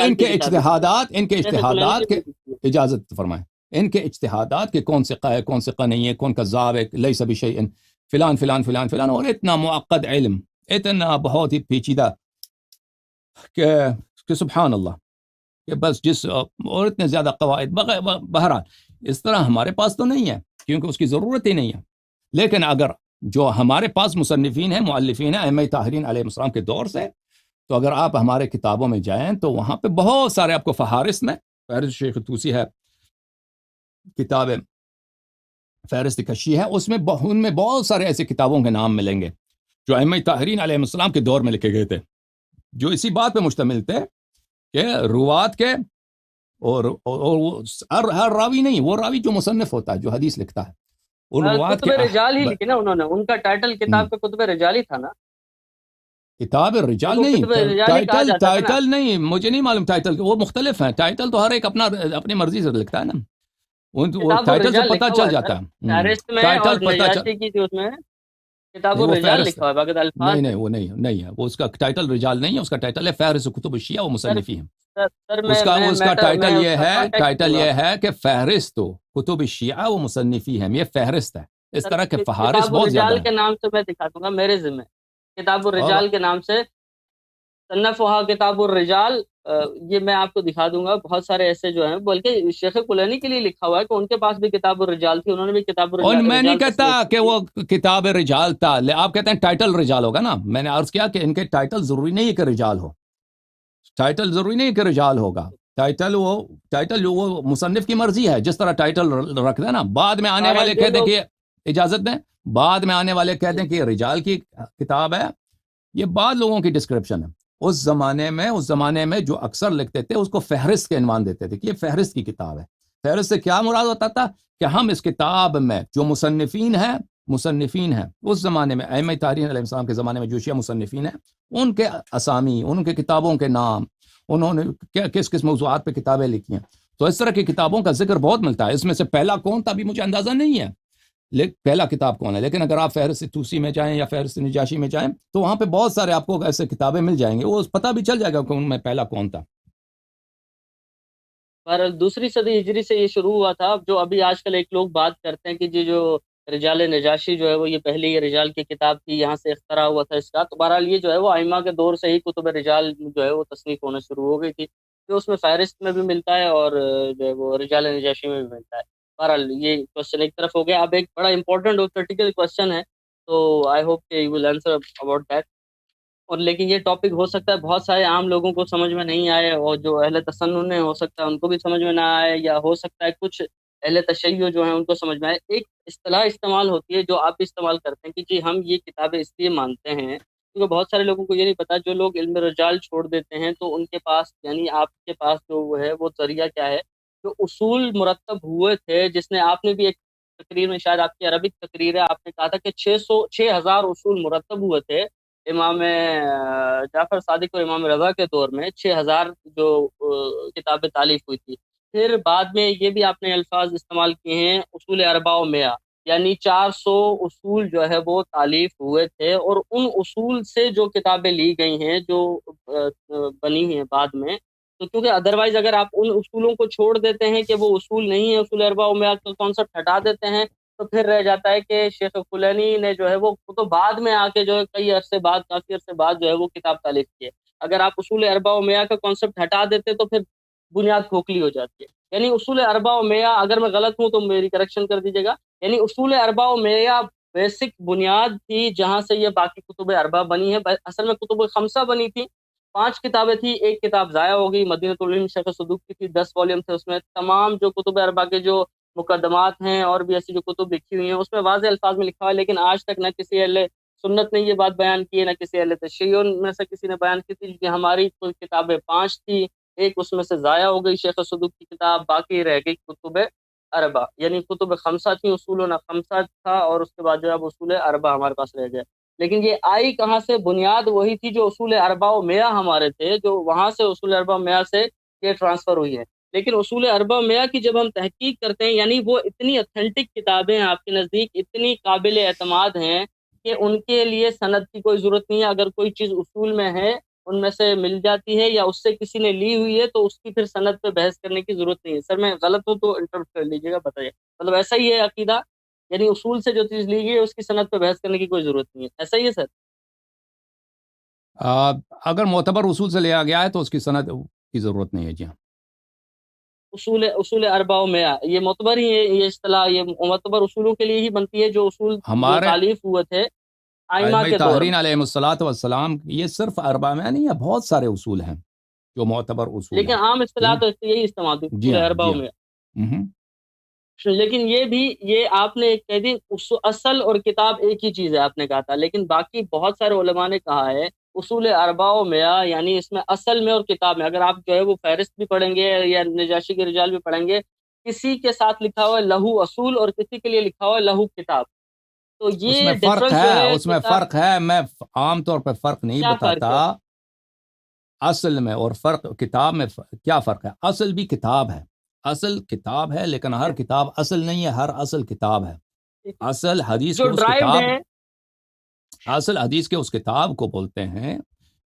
ان کے اجتہادات کے اجازت فرمائیں، ان کے اجتہادات کے کون ثقہ ہے کون ثقہ نہیں ہے، کون کذاب ہے، لیس بشیء، فلان فلان فلان فلان، اور اتنا معقد علم، اتنا بہت ہی پیچیدہ کہ سبحان اللہ، کہ بس اور اتنے زیادہ قواعد. بہرحال اس طرح ہمارے پاس تو نہیں ہے کیونکہ اس کی ضرورت ہی نہیں ہے. لیکن اگر جو ہمارے پاس مصنفین ہیں، مؤلفین ہیں ائمہ طاہرین علیہ السلام کے دور سے، تو اگر آپ ہمارے کتابوں میں جائیں تو وہاں پہ بہت سارے آپ کو فہارست میں، فہرست شیخ طوسی ہے، کتاب فہرست کشی ہے، اس میں ان میں بہت سارے ایسے کتابوں کے نام ملیں گے جو ائمہ طاہرین علیہ السلام کے دور میں لکھے گئے تھے، جو اسی بات پہ مشتمل تھے کہ روات کے اور ہر راوی نہیں، وہ راوی جو مصنف ہوتا ہے، جو حدیث لکھتا ہے، کتب رجال ہی لکھی نا انہوں نے، ان کا ٹائٹل کتاب کا کتب رجال ہی تھا نا. کتاب رجال نہیں، ٹائٹل نہیں، مجھے نہیں معلوم ٹائٹل، وہ مختلف ہیں. ٹائٹل تو ہر ایک اپنی مرضی سے لکھتا ہے نا، ٹائٹل سے پتہ چل جاتا ہے. ٹائٹل پتہ کتاب الرجال لکھا ہوا ہے، الفاظ نہیں وہ نہیں ہے، وہ اس کا ٹائٹل رجال نہیں ہے، اس کا ٹائٹل ہے فہرست کتب الشیعہ و مصنفی ہیں. اس کا ٹائٹل یہ ہے کہ فہرست کتب الشیعہ و مصنفی ہیں، یہ فہرست ہے. اس طرح کے فہارست بہت زیادہ ہیں. کے نام سے میں دکھا دوں گا میرے ذمہ، کتاب الرجال کے نام سے صنفھا کتاب الرجال، یہ میں آپ کو دکھا دوں گا. بہت سارے ایسے جو ہیں، بلکہ شیخ کلینی کے لیے لکھا ہوا ہے کہ ان کے پاس بھی کتاب الرجال تھی، انہوں نے بھی کتاب الرجال. میں نہیں کہتا کہ وہ کتاب رجال تھا، آپ کہتے ہیں ٹائٹل رجال ہوگا نا. میں نے عرض کیا کہ ان کے ٹائٹل ضروری نہیں ہے کہ رجال ہو، ٹائٹل ضروری نہیں کہ رجال ہوگا. ٹائٹل وہ مصنف کی مرضی ہے، جس طرح ٹائٹل رکھ دیں نا. بعد میں آنے والے کہہ دیں کہ اجازت دیں، بعد میں آنے والے کہہ دیں کہ یہ رجال کی کتاب ہے. یہ بعض لوگوں کی ڈسکرپشن ہے. اس زمانے میں جو اکثر لکھتے تھے اس کو فہرست کے عنوان دیتے تھے کہ یہ فہرست کی کتاب ہے. فہرست سے کیا مراد ہوتا تھا کہ ہم اس کتاب میں جو مصنفین ہیں اس زمانے میں ائمہ تاریخ علیہ السلام کے زمانے میں جو شیعہ مصنفین ہیں، ان کے اسامی، ان کے کتابوں کے نام، انہوں نے کس کس موضوعات پہ کتابیں لکھی ہیں، تو اس طرح کی کتابوں کا ذکر بہت ملتا ہے۔ اس میں سے پہلا کون تھا بھی مجھے اندازہ نہیں ہے، پہلا کتاب کون ہے، لیکن اگر آپ فہرست توسی میں جائیں یا فہرست نجاشی میں جائیں تو وہاں پہ بہت سارے آپ کو ایسے کتابیں مل جائیں گے، وہ پتہ بھی چل جائے گا کہ ان میں پہلا کون تھا۔ پر دوسری صدی ہجری سے یہ شروع ہوا تھا، جو ابھی آج کل ایک لوگ بات کرتے ہیں کہ جو رجال نجاشی جو ہے وہ یہ پہلی یہ رجال کی کتاب تھی، یہاں سے اختراع ہوا تھا اس کا۔ تو بہرحال یہ جو ہے وہ ائمہ کے دور سے ہی کتب رجال جو ہے وہ تصنیف ہونا شروع ہو گئی تھی، جو اس میں فہرست میں بھی ملتا ہے اور جو ہے وہ رجال نجاشی میں بھی ملتا ہے۔ بہرحال یہ کوشچن ایک طرف ہو گیا، اب ایک بڑا امپورٹنٹ اور کریٹیکل کوشچن ہے، تو آئی ہوپ کہ you will answer about that. اور لیکن یہ ٹاپک ہو سکتا ہے بہت سارے عام لوگوں کو سمجھ میں نہیں آئے، اور جو اہل تسنن ہو سکتا ہے ان کو بھی سمجھ میں نہ آئے، یا ہو سکتا ہے کچھ اہل تشیع جو ہیں ان کو سمجھ میں آئے۔ ایک اصطلاح استعمال ہوتی ہے جو آپ بھی استعمال کرتے ہیں کہ جی ہم یہ کتابیں اس لیے مانتے ہیں کیونکہ بہت سارے لوگوں کو یہ نہیں پتا، جو لوگ علم رجال چھوڑ دیتے ہیں تو ان کے پاس، یعنی آپ کے پاس جو وہ ہے وہ ذریعہ کیا ہے، جو اصول مرتب ہوئے تھے، جس نے آپ نے بھی ایک تقریر میں، شاید آپ کی عربک تقریر ہے، آپ نے کہا تھا کہ 6,000 اصول مرتب ہوئے تھے امام جعفر صادق اور امام رضا کے دور میں، 6,000 جو کتابیں تالیف ہوئی تھی۔ پھر بعد میں یہ بھی آپ نے الفاظ استعمال کیے ہیں اصول اربع و مئہ، یعنی 400 اصول جو ہے وہ تالیف ہوئے تھے، اور ان اصول سے جو کتابیں لی گئی ہیں، جو بنی ہیں بعد میں، تو کیونکہ ادروائز اگر آپ ان اصولوں کو چھوڑ دیتے ہیں کہ وہ اصول نہیں ہیں، اصول اربع و مئہ کا کانسیپٹ ہٹا دیتے ہیں، تو پھر رہ جاتا ہے کہ شیخ فلانی نے جو ہے وہ تو بعد میں آ کے جو ہے کئی عرصے بعد، کافی عرصے بعد جو ہے وہ کتاب تالیف کی ہے۔ اگر آپ اصول اربع و مئہ کا کانسیپٹ ہٹا دیتے تو پھر بنیاد کھوکھلی ہو جاتی ہے۔ یعنی اصول اربع و مئہ، اگر میں غلط ہوں تو میری کریکشن کر دیجیے گا، یعنی اصول اربع و مئہ بیسک بنیاد تھی جہاں سے یہ باقی کتب اربع بنی ہے۔ اصل میں کتب خمسہ بنی تھی، 5 کتابیں تھی، ایک کتاب ضائع ہو گئی، مدینۃ العلم شیخ صدوق کی تھی، 10 والیوم تھے اس میں۔ تمام جو کتب اربع کے جو مقدمات ہیں اور بھی ایسی جو کتب لکھی ہوئی ہیں اس میں واضح الفاظ میں لکھا ہوا ہے، لیکن آج تک نہ کسی اہل سنت نے یہ بات بیان کی ہے، نہ کسی اہل تشیع میں سے کسی نے بیان کی تھی کہ ہماری کل کتابیں 5 تھی، ایک اس میں سے ضائع ہو گئی شیخ صدوق کی کتاب، باقی رہ گئی کتب اربع، یعنی کتب خمسہ تھیں، اصول خمسہ تھا، اور اس کے بعد جو ہے اب اصول اربع ہمارے پاس رہ گئے۔ لیکن یہ آئی کہاں سے؟ بنیاد وہی تھی جو اصول اربع و مئہ ہمارے تھے، جو وہاں سے اصول اربع و مئہ سے یہ ٹرانسفر ہوئی ہے۔ لیکن اصول اربع و مئہ کی جب ہم تحقیق کرتے ہیں، یعنی وہ اتنی اتھینٹک کتابیں ہیں آپ کے نزدیک، اتنی قابل اعتماد ہیں کہ ان کے لیے سند کی کوئی ضرورت نہیں ہے۔ اگر کوئی چیز اصول میں ہے، ان میں سے مل جاتی ہے، یا اس سے کسی نے لی ہوئی ہے، تو اس کی پھر سند پہ بحث کرنے کی ضرورت نہیں ہے۔ سر میں غلط ہوں تو انٹرپٹ کر لیجیے گا، بتائیے، مطلب ایسا ہی ہے عقیدہ؟ یعنی اصول سے جو چیز لی گئی ہے اس کی سند پہ بحث کرنے کی کوئی ضرورت نہیں ہے، ایسا ہی ہے سر؟ اگر معتبر اصول سے لیا گیا ہے تو اس کی سند کی ضرورت نہیں ہے، جی ہاں۔ اصول اربع و مئہ یہ معتبر ہی ہے، یہ اصطلاح یہ معتبر اصولوں کے لیے ہی بنتی ہے، جو اصول جو ہمارے تالیف ہوئے تھے ائمہ ائمہ کے دور طاہرین میں۔ علیہم الصلاۃ والسلام، یہ صرف اربع میں نہیں ہے، بہت سارے اصول ہیں جو معتبر اصول لیکن ہیں، عام ٹھیک اصطلاح ہے؟ تو یہی استعمال ہوتی ہے جی اصول ہاں، اربع جی و ہاں۔ مئہ۔ ہوں۔ لیکن یہ بھی، یہ آپ نے ایک کہہ دی اصل اور کتاب ایک ہی چیز ہے آپ نے کہا تھا، لیکن باقی بہت سارے علماء نے کہا ہے اصول اربع و مئہ، یعنی اس میں اصل میں اور کتاب میں، اگر آپ جو ہے وہ فہرست بھی پڑھیں گے یا نجاشی کے رجال بھی پڑھیں گے، کسی کے ساتھ لکھا ہوا ہے لہو اصول اور کسی کے لیے لکھا ہوا ہے لہو کتاب، تو اس یہ میں فرق ڈفرنس جو ہے، ہے اس میں کتاب۔ فرق ہے، میں عام طور پہ فرق نہیں کیا فرق بتاتا ہے؟ اصل میں اور فرق کتاب میں۔ کیا فرق ہے؟ اصل بھی کتاب ہے، اصل کتاب ہے، لیکن ہر کتاب اصل نہیں ہے، ہر اصل کتاب ہے۔ اصل حدیث جو کے اس ڈرائیوڈ کتاب، ہے، اصل حدیث کے اس کتاب کو بولتے ہیں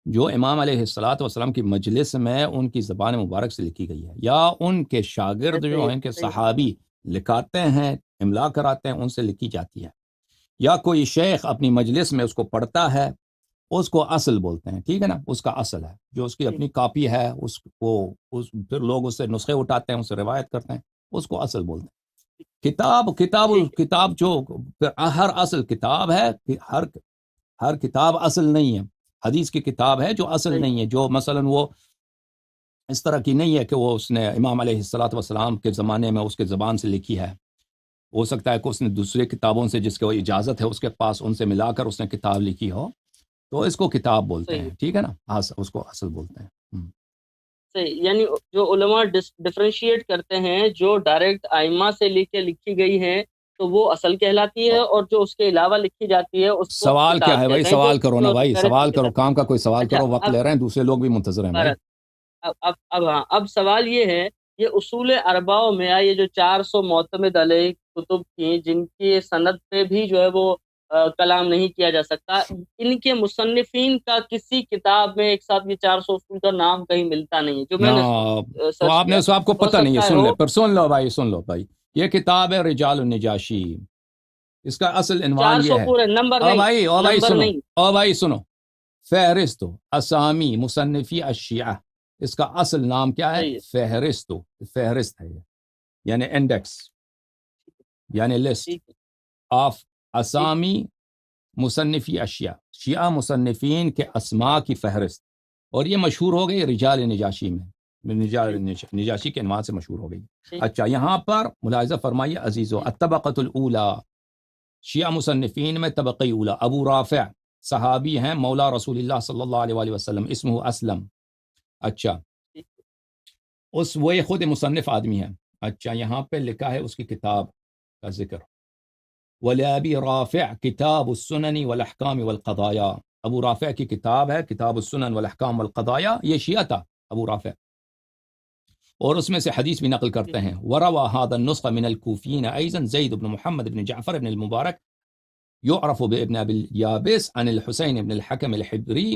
جو امام علیہ الصلاۃ والسلام کی مجلس میں ان کی زبان مبارک سے لکھی گئی ہے، یا ان کے شاگرد جو ہیں کہ صحیح صحابی لکھاتے ہیں، املا کراتے ہیں، ان سے لکھی جاتی ہے، یا کوئی شیخ اپنی مجلس میں اس کو پڑھتا ہے، اس کو اصل بولتے ہیں، ٹھیک ہے نا؟ اس کا اصل ہے، جو اس کی اپنی کاپی ہے، اس کو پھر لوگ اس سے نسخے اٹھاتے ہیں، اس سے روایت کرتے ہیں، اس کو اصل بولتے ہیں۔ ٹھیک ہے۔ کتاب جو ہر اصل کتاب ہے، ہر کتاب اصل نہیں ہے، حدیث کی کتاب ہے جو اصل صحیح نہیں ہے، جو مثلا وہ اس طرح کی نہیں ہے کہ وہ اس نے امام علیہ الصلاۃ والسلام کے زمانے میں اس کے زبان سے لکھی ہے، ہو سکتا ہے کہ اس نے دوسرے کتابوں سے جس کو اجازت ہے اس کے پاس، ان سے ملا کر اس نے کتاب لکھی ہو، تو اس کو کتاب بولتے صحیح ہیں، ٹھیک ہے نا؟ اس کو اصل بولتے ہیں۔ صحیح، یعنی جو علماء ڈفرینشیٹ کرتے ہیں، جو ڈائریکٹ ائمہ سے لے کے لکھی گئی ہیں تو وہ اصل کہلاتی ہے، اور جو اس کے علاوہ لکھی جاتی ہے اس کو سوال کیا کتاب ہے بھائی؟ کہتے ہیں، جو سوال کرو نا بھائی، سوال کرو، کہتے ہیں۔ کام کا کوئی سوال اچھا کرو، وقت اب لے رہے ہیں، دوسرے لوگ بھی منتظر ہیں بھائی۔ اب ہاں، اب سوال یہ ہے، یہ اصول اربعہ میں یہ جو 400 معتمد علیہ کتب تھیں جن کی سند پہ بھی جو ہے وہ کلام نہیں کیا جا سکتا، ان کے مصنفین کا کسی کتاب میں ایک ساتھ یہ 400 اصول کا نام کہیں ملتا نہیں ہے، جو میں نے تو سرچ آپ نے کیا۔ آپ کو ہو پتہ نہیں ہے، سکتا سن لے ہو پھر، سن لو بھائی، سن لو بھائی، یہ کتاب ہے رجال النجاشی، اس کا اصل عنوان یہ 400 ہے، پورے نمبر او نہیں، بھائی، او بھائی نمبر سنو، نہیں۔ او بھائی سنو، فہرست اسامی مصنفی الشیعہ، اس کا اصل نام کیا ہے؟ صحیح ہے، فہرست، فہرست ہے یہ، یعنی انڈیکس، یعنی لسٹ ٹھیک ہے، آف ٹھیک ہے، اسامی مصنفی اشیاء، شیعہ مصنفین کے اسماء کی فہرست، اور یہ مشہور ہو گئی رجال نجاشی میں، رجال ٹھیک نجاشی کے عنوان سے مشہور ہو گئی۔ ٹھیک اچھا، یہاں پر ملاحظہ فرمائیے عزیزو، ٹھیک الطبقۃ الاولی، شیعہ مصنفین میں طبقہ اولا، ابو رافع صحابی ہیں مولا رسول اللہ صلی اللہ علیہ وآلہ وسلم، اسمہ اسلم۔ اچھا، ٹھیک وہ خود مصنف آدمی ہے۔ اچھا، یہاں پہ لکھا ہے اس کی کتاب کا ذکر، وَلِأَبِي رافع کتاب السنن والاحکام والقضایا، ابو رافع کی کتاب ہے کتاب السنن والاحکام والقضایا، یہ شیعہ تھا ابو رافع، اور اس میں سے حدیث بھی نقل کرتے ہیں۔ وروى هذا النسخ من الكوفيين ايضا زید بن محمد بن جعفر بن المبارک يعرف بابن ابي اليابس عن الحسين بن الحكم الحبري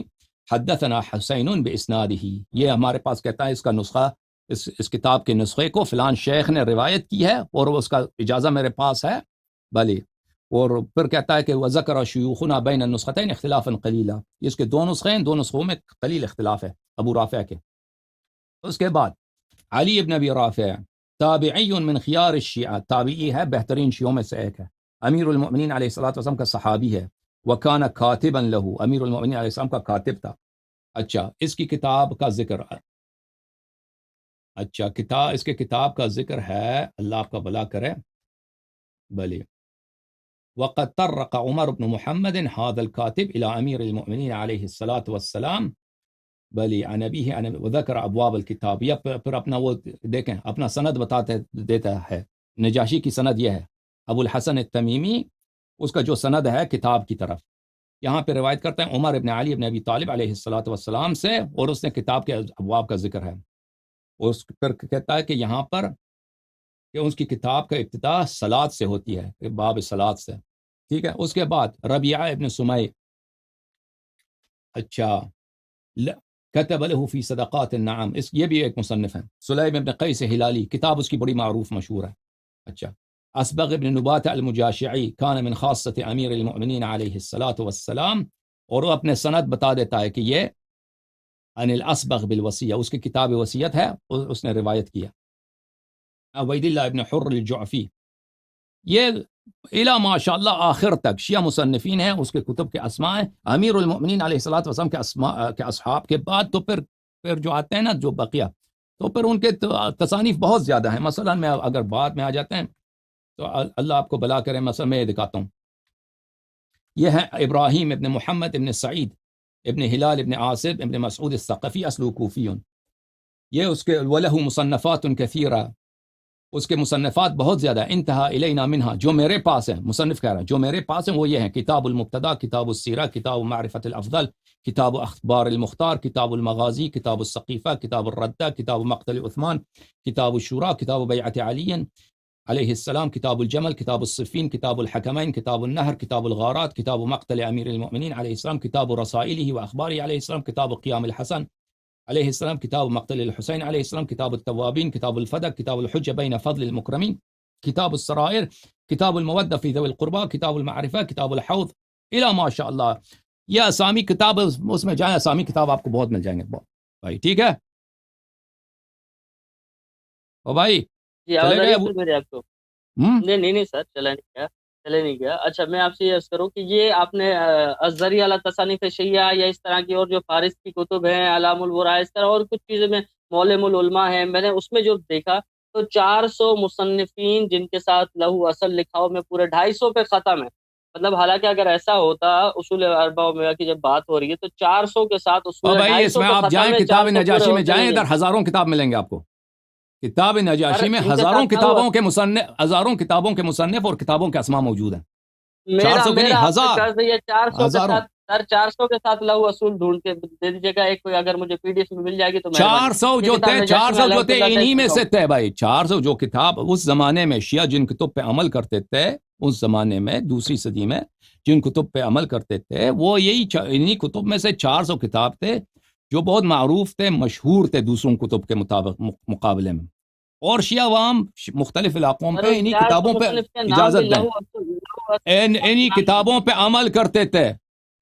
حدثنا حسين باسناده، یہ ہمارے پاس کہتا ہے اس کا نسخہ، اس کتاب کے نسخے کو فلان شیخ نے روایت کی ہے اور اس کا اجازہ میرے پاس ہے، بلی، اور پھر کہتا ہے کہ وذکر شیوخنا بین النسختین اختلافا قلیلا، اس کے دو نسخے ہیں، دو نسخوں میں قلیل اختلاف ہے ابو رافع کے۔ اس کے بعد علی ابن ابی رافع تابعی من خیار الشیعہ، تابعی ہے، بہترین شیعوں میں سے ایک ہے، امیر المؤمنین علیہ الصلوۃ والسلام کا صحابی ہے، وکان کاتبا له، امیر المؤمنین علیہ السلام کا کاتب تھا۔ اچھا، اس کی کتاب کا ذکر، اچھا اس کے کتاب کا ذکر ہے، اللہ آپ کا بھلا کرے، بلی، وقد طرق عمر بن محمد هذا الكاتب الى امیر المؤمنین علیہ الصلوۃ والسلام، بلی، عن ابیہ عن وذکر ابواب الکتاب، یا پھر اپنا وہ دیکھیں، اپنا سند دیتا ہے، نجاشی کی سند یہ ہے، ابو الحسن التمیمی، اس کا جو سند ہے کتاب کی طرف، یہاں پہ روایت کرتے ہیں عمر ابن علی ابن ابی طالب علیہ الصلوۃ والسلام سے، اور اس نے کتاب کے ابواب کا ذکر ہے، اور پھر کہتا ہے کہ یہاں پر کہ اس کی کتاب کا ابتدا صلاۃ سے ہوتی ہے، باب صلاۃ سے، ٹھیک ہے۔ اس کے بعد ربیعہ ابن سمی، اچھا، کتب له فی صدقات النعم، یہ بھی ایک مصنف ہیں، سلیم ابن قیس ہلالی، کتاب اس کی بڑی معروف مشہور ہے۔ اچھا، اسبغ ابن نبات المجاشعی کان من خاصۃ امیر المؤمنین علیہ الصلاۃ والسلام، اور وہ اپنے سند بتا دیتا ہے کہ یہ عن الاسبغ بالوصیہ، اس کی کتاب وصیت ہے، اس نے روایت کیا۔ عبید اللہ ابن حر الجعفی، یہ الا ماشاء اللہ آخر تک شیعہ مصنفین ہیں، اس کے کتب کے اسماء ہیں، امیر المؤمنین علیہ الصلوۃ والسلام کے اسماء کے اصحاب کے بعد تو پھر جو آتے ہیں نا، جو بقیہ، تو پھر ان کے تصانیف بہت زیادہ ہیں، مثلا میں اگر بعد میں آ جاتے ہیں تو اللہ آپ کو بلا کرے، مثلا میں یہ دکھاتا ہوں، یہ ہے ابراہیم ابن محمد ابن سعید ابن ہلال ابن عاصب ابن مسعود الثقفی، اصل کوفی، یہ اس کے ولہ مصنفات کثیرہ، اس کے مصنفات بہت زیادہ، انتہا الینا منہا، جو میرے پاس ہیں، مصنف کہہ رہا ہے جو میرے پاس ہیں وہ یہ ہیں، کتاب المبتدا، کتاب السیرہ، کتاب معرفت الافضل، کتاب اخبار المختار، کتاب المغازی، کتاب السقیفہ، کتاب الردہ، کتاب مقتل عثمان، کتاب الشورى، کتاب بیعت علی علیہ السلام، کتاب الجمل، کتاب الصفین، کتاب الحکمین، کتاب النہر، کتاب الغارات، کتاب مقتل امیر المؤمنین علیہ السلام، کتاب رسائلہ واخبارہ علیہ السلام، کتاب قیام الحسن علیہ السلام، کتاب مقتل الحسین علیہ السلام، کتاب التوابین، کتاب الفدق، کتاب الحجہ بین فضل المکرمین، کتاب السرائر، کتاب المودہ فی ذوی القربى، کتاب المعرفہ، کتاب الحوض، الی ما شاء اللہ، یہ اسامی کتاب، اس میں جائیں، اسامی کتاب آپ کو بہت مل جائیں گے بھائی، ٹھیک ہے، او بھائی جی، آواز چلے آ رہی گئے ہے پھر میرے آپ کو؟ نہیں سر، چلے نہیں گیا۔ اچھا، میں آپ سے یہ عرض کروں کہ یہ آپ نے الذریعہ علی تصانیف شیعہ یا اس طرح کی اور جو فارس کی کتب ہیں، علام الورا، اس طرح اور کچھ چیزیں میں، معلم العلماء ہیں، میں نے اس میں جو دیکھا تو 400 مصنفین جن کے ساتھ لہو اصل لکھا ہو میں پورے 250 پہ ختم ہے، مطلب حالانکہ اگر ایسا ہوتا اصول اربع میں کی جب بات ہو رہی ہے تو 400 کے ساتھ اور اصول بھائی 250 اس میں تو آپ ختم جائیں ہے، کتاب 400 پورے نجاشی میں ہوتے جائیں، نہیں ہیں۔ ادھر ہزاروں کتاب ملیں گے آپ کو. کتاب سر نجاشی میں ان کے ہزاروں ساتھ نہ ہوا، کتابوں کے مصنف، ہزاروں کتابوں کے مصنف اور کتابوں کے اسماء موجود ہیں. میرا 400 کے میرا نہیں، آپ سے ہزار، قرض ہے یہ 400 کے ہزاروں. ساتھ، سر 400 کے ساتھ لہو اصول ڈھونڈ کے دے دیجیے گا ایک کوئی، اگر مجھے پی ڈی ایف میں مل جائے گی تو مہربانی. 400 یہ جو کتاب تھے، نجاشی میں 400 جو الحمد تھے للہ دے انہی میں چکا سے ہوں. تھے بھائی. 400 جو کتاب اس زمانے میں شیعہ جن کتب پہ عمل کرتے تھے، اس زمانے میں دوسری صدی میں جن کتب پہ عمل کرتے تھے، وہ یہی انہی کتب میں سے 400 کتاب تھے جو بہت معروف تھے، مشہور تھے دوسروں کتب کے مطابق مقابلے میں. اور شیعہ عوام مختلف علاقوں سر پہ ان انہی 400 کتابوں پہ مصنف کے نام بھی اجازت دیں، لہو اصول انہی نام ہے. کتابوں پہ عمل کرتے تھے.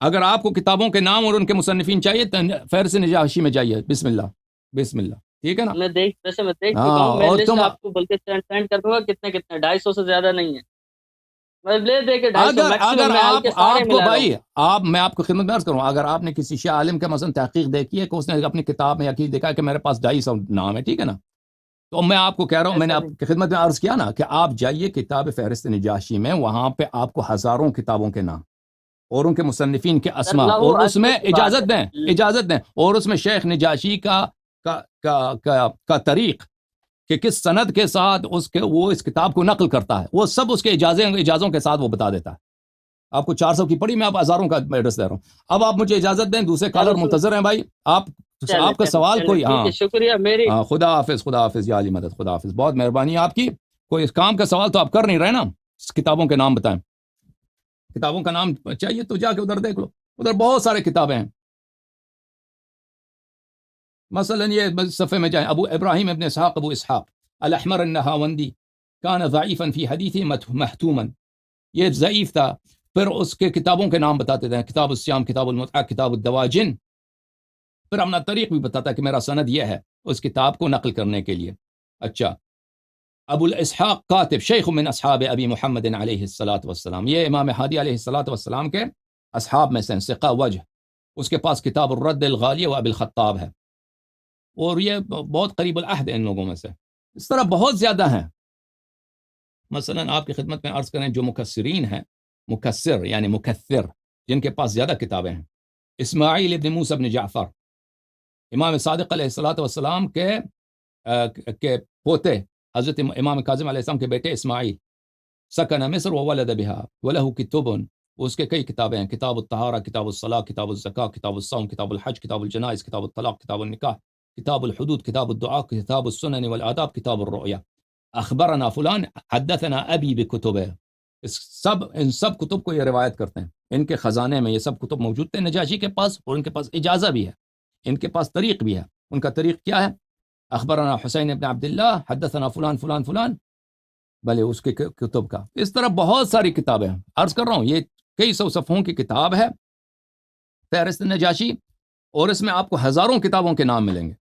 اگر آپ کو کتابوں کے نام اور ان کے مصنفین چاہیے تو فہرست نجاشی میں جائیے. بسم اللہ، بسم اللہ، ٹھیک ہے نا. ویسے میں دیکھ چکا ہاں ہوں، میں اور لسٹ تم، آپ کو بلکہ سینڈ کر دوں گا. کتنے 250 سے زیادہ نہیں ہے، میں لے دے کے 250 اگر میکسیمم، میں آپ ہلکے سارے آپ کو ملا رہا ہوں. بھائی، میں آپ کو خدمت میں عرض کروں، اگر آپ نے کسی شیعہ عالم کے مثلا تحقیق دیکھی ہے کہ اس نے اپنی کتاب میں یقین دیکھا کہ میرے پاس 250 نام ہے، ٹھیک ہے نا، تو میں آپ کو کہہ رہا ہوں، میں نے ایسا آپ نہیں کی خدمت میں عرض کیا نا کہ آپ جائیے کتاب فہرست نجاشی میں، وہاں پہ آپ کو ہزاروں کتابوں کے نام اور ان کے مصنفین کے سر، اسماء، لہو اور اس اصول میں کی بات اجازت دیں، ہے. اجازت دیں، اور اس میں شیخ نجاشی کا طریق کہ کس سند کے ساتھ وہ اس کتاب کو نقل کرتا ہے، وہ سب اس کے اجازوں کے ساتھ وہ بتا دیتا ہے. آپ کو 400 کی پڑھی، میں آپ ہزاروں کا ایڈریس دے رہا ہوں. اب آپ مجھے اجازت دیں، دوسرے سر کالر اس میں منتظر ہیں بھائی. چلے آپ کا چلے سوال چلے کوئی؟ ٹھیک ہاں ہے، شکریہ. میری ہاں، خدا حافظ، خدا حافظ، یا علی مدد، خدا حافظ. بہت مہربانی ہے آپ کی. کوئی اس کام کا سوال تو آپ کر نہیں رہے نا؟ کتابوں کے نام بتائیں. کتابوں کا نام چاہیے تو جا کے ادھر دیکھ لو، ادھر بہت سارے کتابیں ہیں. مثلا یہ صفحے میں جائیں، ابو ابراہیم ابن اسحاق، ابو اسحاق الاحمر النہاوندی کان ضعیفا فی حدیث محتوما، یہ ضعیف تھا. پھر اس کے کتابوں کے نام بتاتے تھے، کتاب الصیام، کتاب المتعہ، کتاب الدواجن. پھر اپنا طریق بھی بتاتا کہ میرا سند یہ ہے اس کتاب کو نقل کرنے کے لیے. اچھا، ابو الاسحاق کاتب شیخ من اصحاب ابی محمد علیہ الصلاۃ والسلام، یہ امام ہادی علیہ الصلاۃ والسلام کے اصحاب میں سے ثقہ وجہ. اس کے پاس کتاب الرد الغالیہ و ابی الخطاب ہے، اور یہ بہت قریب العہد ان لوگوں میں سے. اس طرح بہت زیادہ ہیں. مثلا آپ کی خدمت میں عرض کریں، جو مکسرین ہیں، مکسر یعنی مکثر، جن کے پاس زیادہ کتابیں ہیں، اسماعیل ابن موسیٰ ابن جعفر، امام صادق علیہ الصلاۃ والسلام کے پوتے، حضرت امام کاظم علیہ السلام کے بیٹے اسماعیل، سکن مصر وولد بها وله کتب، اس کے کئی کتابیں ہیں، کتاب الطہارہ، کتاب الصلاۃ، کتاب الزکاۃ، کتاب الصوم، کتاب الحج، کتاب الجنائز، کتاب الطلاق، کتاب النکاح، کتاب الحدود، کتاب الدعاء، کتاب السنن والآداب، کتاب الرؤیا. اخبرنا فلان حدثنا ابی بکتب. ان سب کتب کو یہ روایت کرتے ہیں، ان کے خزانے میں یہ سب کتب موجود تھے نجاشی کے پاس، اور ان کے پاس اجازہ بھی ہے، ان کے پاس طریق بھی ہے. ان کا طریق کیا ہے؟ اخبرنا حسین ابن عبداللہ حدثنا فلان فلان فلان، بھلے اس کے کتب کا. اس طرح بہت ساری کتابیں ہیں. عرض کر رہا ہوں یہ کئی سو صفحوں کی کتاب ہے فہرست نجاشی، اور اس میں آپ کو ہزاروں کتابوں کے نام ملیں گے.